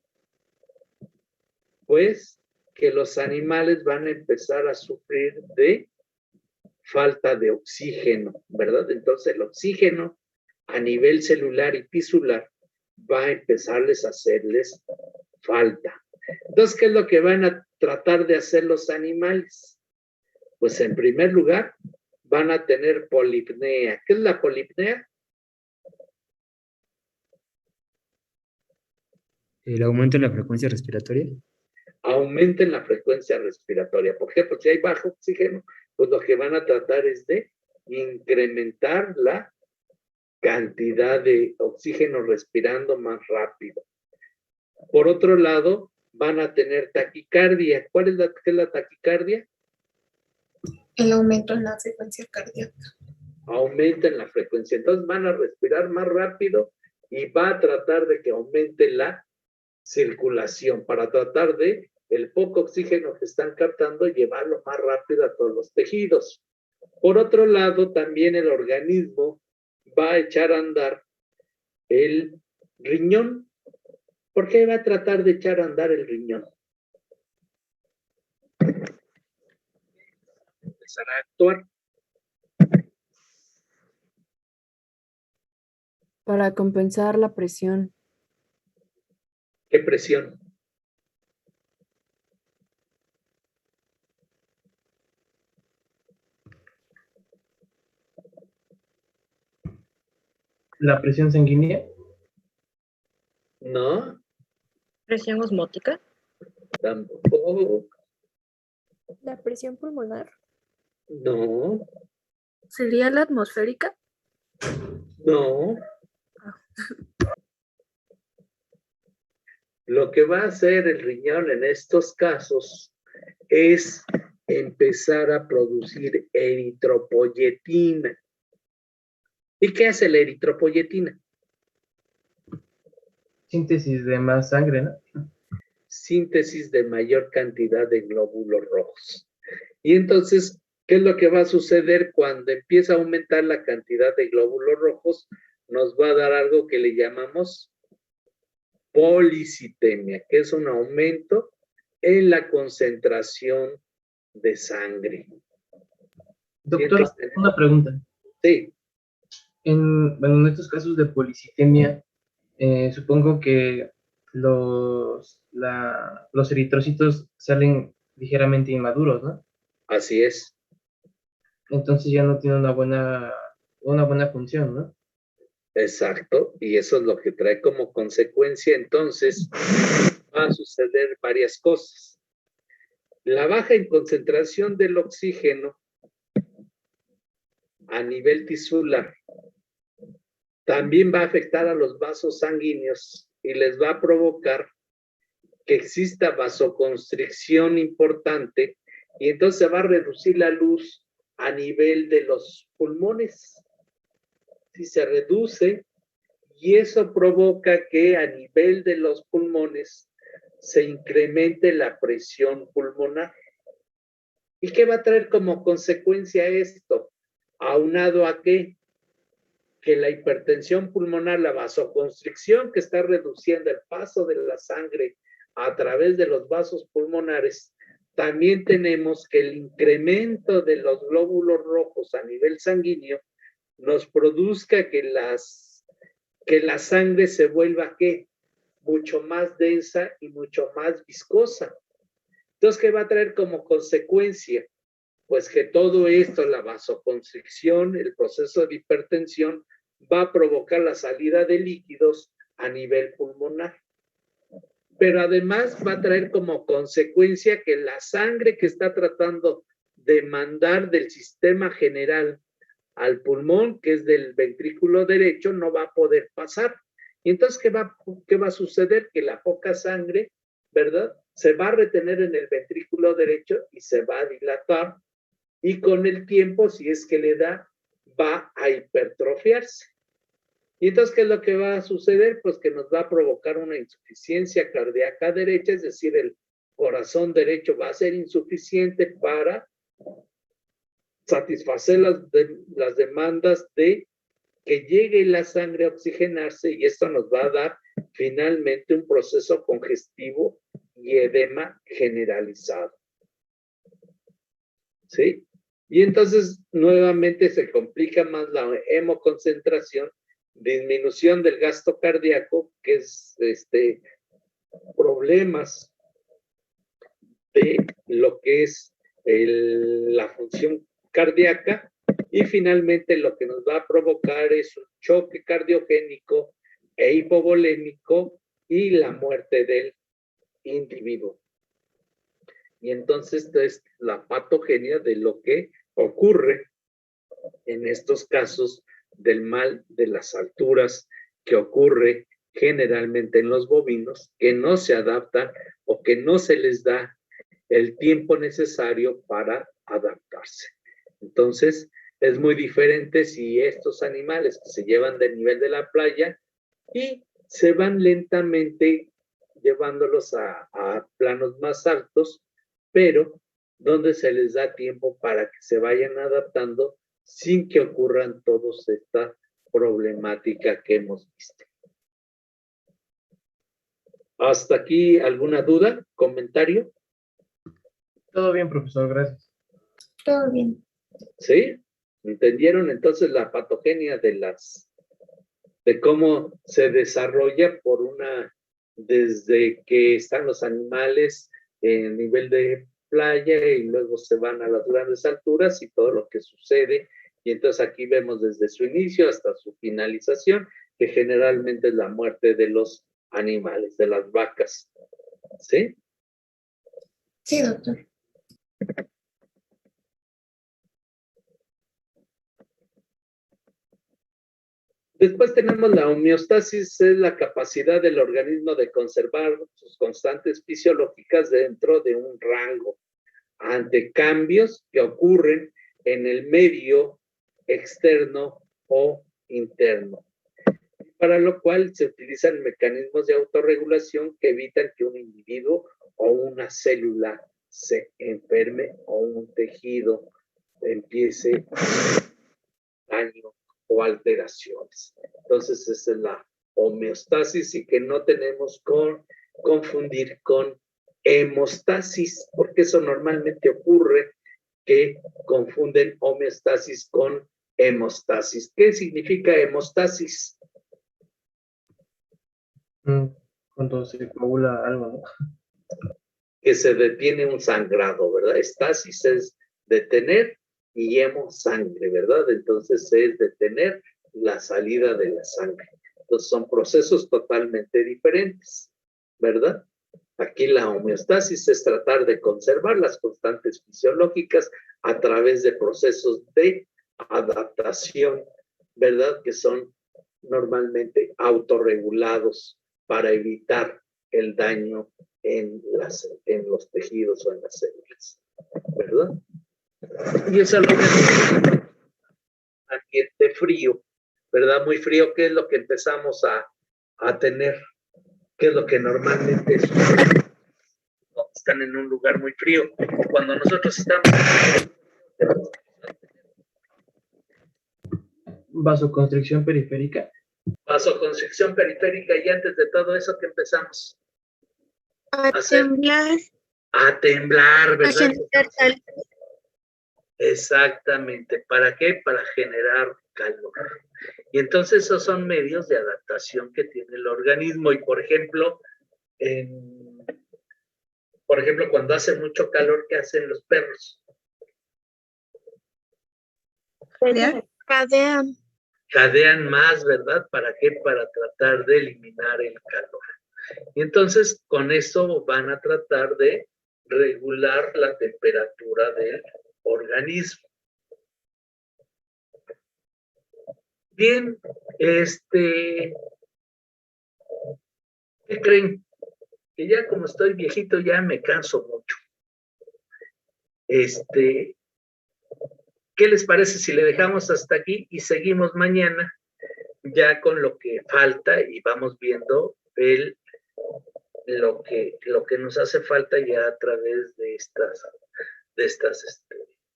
Pues que los animales van a empezar a sufrir de falta de oxígeno, ¿verdad? Entonces el oxígeno a nivel celular y tisular va a empezarles a hacerles falta. Entonces, ¿qué es lo que van a tratar de hacer los animales? Pues en primer lugar, van a tener polipnea. ¿Qué es la polipnea? ¿El aumento en la frecuencia respiratoria? Aumenten la frecuencia respiratoria. ¿Por qué? Porque si hay bajo oxígeno, pues lo que van a tratar es de incrementar la cantidad de oxígeno respirando más rápido. Por otro lado, van a tener taquicardia. ¿Qué es la taquicardia? El aumento en la frecuencia cardíaca. Aumenten la frecuencia. Entonces van a respirar más rápido y va a tratar de que aumente la circulación para tratar de el poco oxígeno que están captando llevarlo más rápido a todos los tejidos. Por otro lado, también el organismo va a echar a andar el riñón. ¿Por qué va a tratar de echar a andar el riñón? Empezar a actuar. Para compensar la presión. ¿Qué presión? ¿La presión sanguínea? No. ¿Presión osmótica? Tampoco. ¿La presión pulmonar? No. ¿Sería la atmosférica? No. Lo que va a hacer el riñón en estos casos es empezar a producir eritropoyetina. ¿Y qué hace la eritropoyetina? Síntesis de más sangre, ¿no? Síntesis de mayor cantidad de glóbulos rojos. Y entonces, ¿qué es lo que va a suceder cuando empieza a aumentar la cantidad de glóbulos rojos? Nos va a dar algo que le llamamos policitemia, que es un aumento en la concentración de sangre. Doctor, una pregunta. Sí. En estos casos de policitemia, supongo que los eritrocitos salen ligeramente inmaduros, ¿no? Así es. Entonces ya no tiene una buena función, ¿no? Exacto, y eso es lo que trae como consecuencia, entonces, va a suceder varias cosas. La baja en concentración del oxígeno a nivel tisular también va a afectar a los vasos sanguíneos y les va a provocar que exista vasoconstricción importante y entonces se va a reducir la luz a nivel de los pulmones. Si se reduce y eso provoca que a nivel de los pulmones se incremente la presión pulmonar. ¿Y qué va a traer como consecuencia esto? Aunado a qué? Que la hipertensión pulmonar, la vasoconstricción que está reduciendo el paso de la sangre a través de los vasos pulmonares, también tenemos que el incremento de los glóbulos rojos a nivel sanguíneo nos produzca que la sangre se vuelva ¿qué? Mucho más densa y mucho más viscosa. Entonces, ¿qué va a traer como consecuencia? Pues que todo esto, la vasoconstricción, el proceso de hipertensión, va a provocar la salida de líquidos a nivel pulmonar. Pero además va a traer como consecuencia que la sangre que está tratando de mandar del sistema general al pulmón, que es del ventrículo derecho, no va a poder pasar. Y entonces, ¿qué va a suceder? Que la poca sangre, ¿verdad? Se va a retener en el ventrículo derecho y se va a dilatar. Y con el tiempo, si es que le da, va a hipertrofiarse. Y entonces, ¿qué es lo que va a suceder? Pues que nos va a provocar una insuficiencia cardíaca derecha, es decir, el corazón derecho va a ser insuficiente para satisfacer las demandas de que llegue la sangre a oxigenarse, y esto nos va a dar finalmente un proceso congestivo y edema generalizado. ¿Sí? Y entonces nuevamente se complica más la hemoconcentración, disminución del gasto cardíaco, que es problemas de lo que es la función cardíaca, y finalmente lo que nos va a provocar es un choque cardiogénico e hipovolémico y la muerte del individuo. Y entonces esta es la patogenia de lo que ocurre en estos casos del mal de las alturas, que ocurre generalmente en los bovinos, que no se adaptan o que no se les da el tiempo necesario para adaptarse. Entonces, es muy diferente si estos animales que se llevan del nivel de la playa y se van lentamente llevándolos a planos más altos, pero donde se les da tiempo para que se vayan adaptando sin que ocurran todas esta problemática que hemos visto. ¿Hasta aquí alguna duda, comentario? Todo bien, profesor, gracias. Todo bien. ¿Sí? ¿Entendieron entonces la patogenia de cómo se desarrolla desde que están los animales en nivel de playa y luego se van a las grandes alturas y todo lo que sucede? Y entonces aquí vemos desde su inicio hasta su finalización, que generalmente es la muerte de los animales, de las vacas. ¿Sí? Sí, doctor. Después tenemos la homeostasis, es la capacidad del organismo de conservar sus constantes fisiológicas dentro de un rango ante cambios que ocurren en el medio externo o interno, para lo cual se utilizan mecanismos de autorregulación que evitan que un individuo o una célula se enferme o un tejido empiece daño o alteraciones. Entonces, esa es la homeostasis, y que no tenemos que confundir con hemostasis, porque eso normalmente ocurre, que confunden homeostasis con hemostasis. ¿Qué significa hemostasis? Cuando se coagula algo, ¿no? Que se detiene un sangrado, ¿verdad? Estasis es detener y hemo, sangre, ¿verdad? Entonces es detener la salida de la sangre. Entonces son procesos totalmente diferentes, ¿verdad? Aquí la homeostasis es tratar de conservar las constantes fisiológicas a través de procesos de adaptación, ¿verdad? Que son normalmente autorregulados para evitar el daño en los tejidos o en las células, ¿verdad? Y eso es lo que ambiente frío, ¿verdad? Muy frío, ¿qué es lo que empezamos a tener? ¿Qué es lo que normalmente están en un lugar muy frío? Cuando nosotros estamos... Vasoconstricción periférica. Vasoconstricción periférica, y antes de todo eso, ¿qué empezamos? A temblar. A temblar, ¿verdad? A generar calor. Exactamente. ¿Para qué? Para generar calor. Y entonces esos son medios de adaptación que tiene el organismo. Y por ejemplo, cuando hace mucho calor, ¿qué hacen los perros? Cadean. Cadean más, ¿verdad? ¿Para qué? Para tratar de eliminar el calor. Y entonces con eso van a tratar de regular la temperatura del organismo. Bien, ¿Qué creen? Que ya como estoy viejito ya me canso mucho. ¿Qué les parece si le dejamos hasta aquí y seguimos mañana ya con lo que falta y vamos viendo lo que nos hace falta ya a través de estas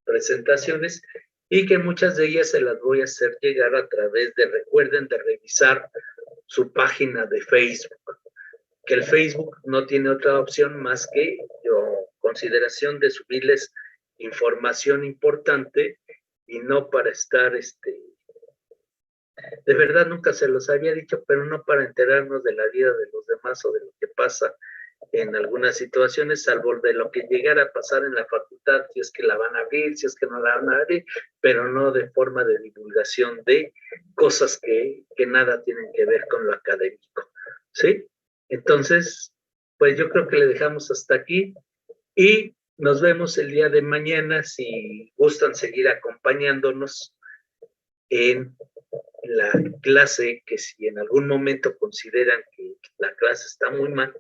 presentaciones, y que muchas de ellas se las voy a hacer llegar a través recuerden de revisar su página de Facebook, que el Facebook no tiene otra opción más que consideración de subirles información importante y no para estar, de verdad nunca se los había dicho, pero no para enterarnos de la vida de los demás o de lo que pasa en algunas situaciones, salvo de lo que llegara a pasar en la facultad, si es que la van a abrir, si es que no la van a abrir, pero no de forma de divulgación de cosas que nada tienen que ver con lo académico, ¿sí? Entonces, pues yo creo que le dejamos hasta aquí y nos vemos el día de mañana si gustan seguir acompañándonos en la clase, que si en algún momento consideran que la clase está muy mal,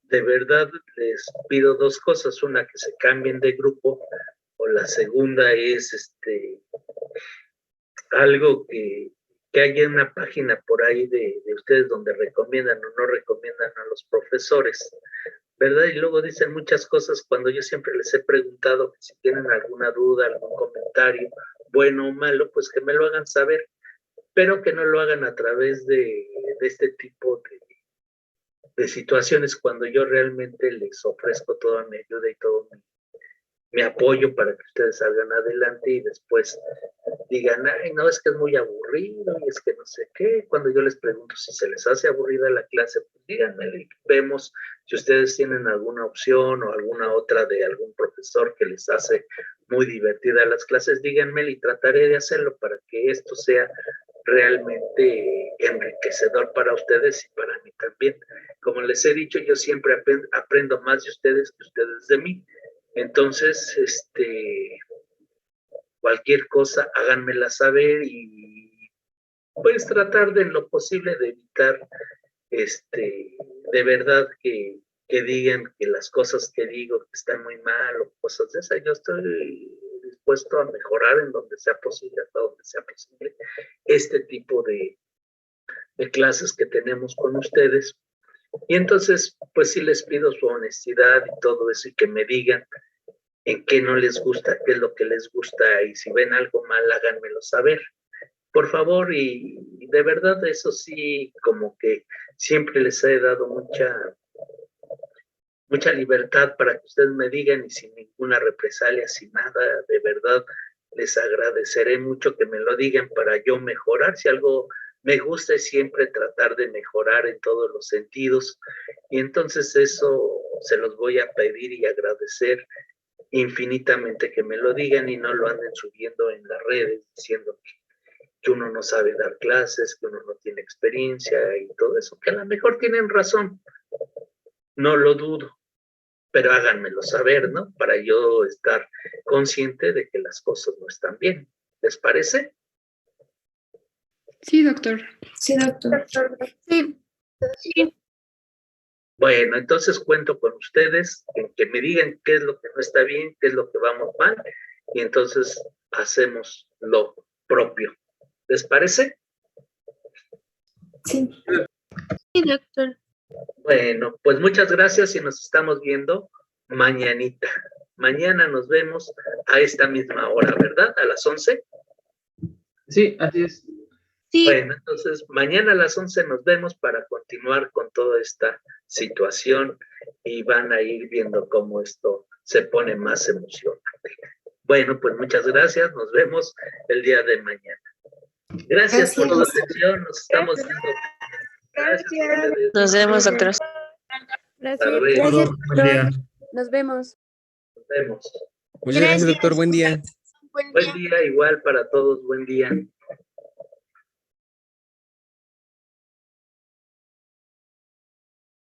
de verdad les pido dos cosas: una, que se cambien de grupo, o la segunda es algo que haya una página por ahí de ustedes donde recomiendan o no recomiendan a los profesores, ¿verdad? Y luego dicen muchas cosas cuando yo siempre les he preguntado que si tienen alguna duda, algún comentario, bueno o malo, pues que me lo hagan saber, pero que no lo hagan a través de este tipo de situaciones, cuando yo realmente les ofrezco toda mi ayuda y todo mi apoyo para que ustedes salgan adelante y después digan, ay, no, es que es muy aburrido y es que no sé qué. Cuando yo les pregunto si se les hace aburrida la clase, pues díganme y vemos si ustedes tienen alguna opción o alguna otra de algún profesor que les hace muy divertida las clases, díganme y trataré de hacerlo para que esto sea realmente enriquecedor para ustedes y para mí también. Como les he dicho, yo siempre aprendo más de ustedes que ustedes de mí. Entonces, cualquier cosa, háganmela saber y pues tratar de en lo posible de evitar, de verdad que digan que las cosas que digo que están muy mal o cosas de esas. Yo estoy dispuesto a mejorar en donde sea posible, hasta donde sea posible, este tipo de clases que tenemos con ustedes. Y entonces, pues sí les pido su honestidad y todo eso, y que me digan en qué no les gusta, qué es lo que les gusta, y si ven algo mal, háganmelo saber, por favor. Y de verdad, eso sí, como que siempre les he dado mucha libertad para que ustedes me digan, y sin ninguna represalia, sin nada. De verdad, les agradeceré mucho que me lo digan para yo mejorar. Si algo me gusta es siempre tratar de mejorar en todos los sentidos, y entonces eso se los voy a pedir y agradecer infinitamente, que me lo digan y no lo anden subiendo en las redes diciendo que uno no sabe dar clases, que uno no tiene experiencia y todo eso, que a lo mejor tienen razón, no lo dudo, pero háganmelo saber, ¿no? Para yo estar consciente de que las cosas no están bien. ¿Les parece? Sí, doctor. Sí, doctor. Sí. Sí. Bueno, entonces cuento con ustedes en que me digan qué es lo que no está bien, qué es lo que vamos mal, y entonces hacemos lo propio. ¿Les parece? Sí. Sí, doctor. Bueno, pues muchas gracias y nos estamos viendo mañanita. Mañana nos vemos a esta misma hora, ¿verdad? A las 11. Sí, así es. Sí. Bueno, entonces mañana a las 11 nos vemos para continuar con toda esta situación y van a ir viendo cómo esto se pone más emocionante. Bueno, pues muchas gracias. Nos vemos el día de mañana. Gracias por su atención. Nos estamos viendo. Gracias. Nos vemos, doctor. Hasta luego. Buen día. Nos vemos. Nos vemos. Muchas gracias, doctor. Buen día. Buen día, igual para todos. Buen día.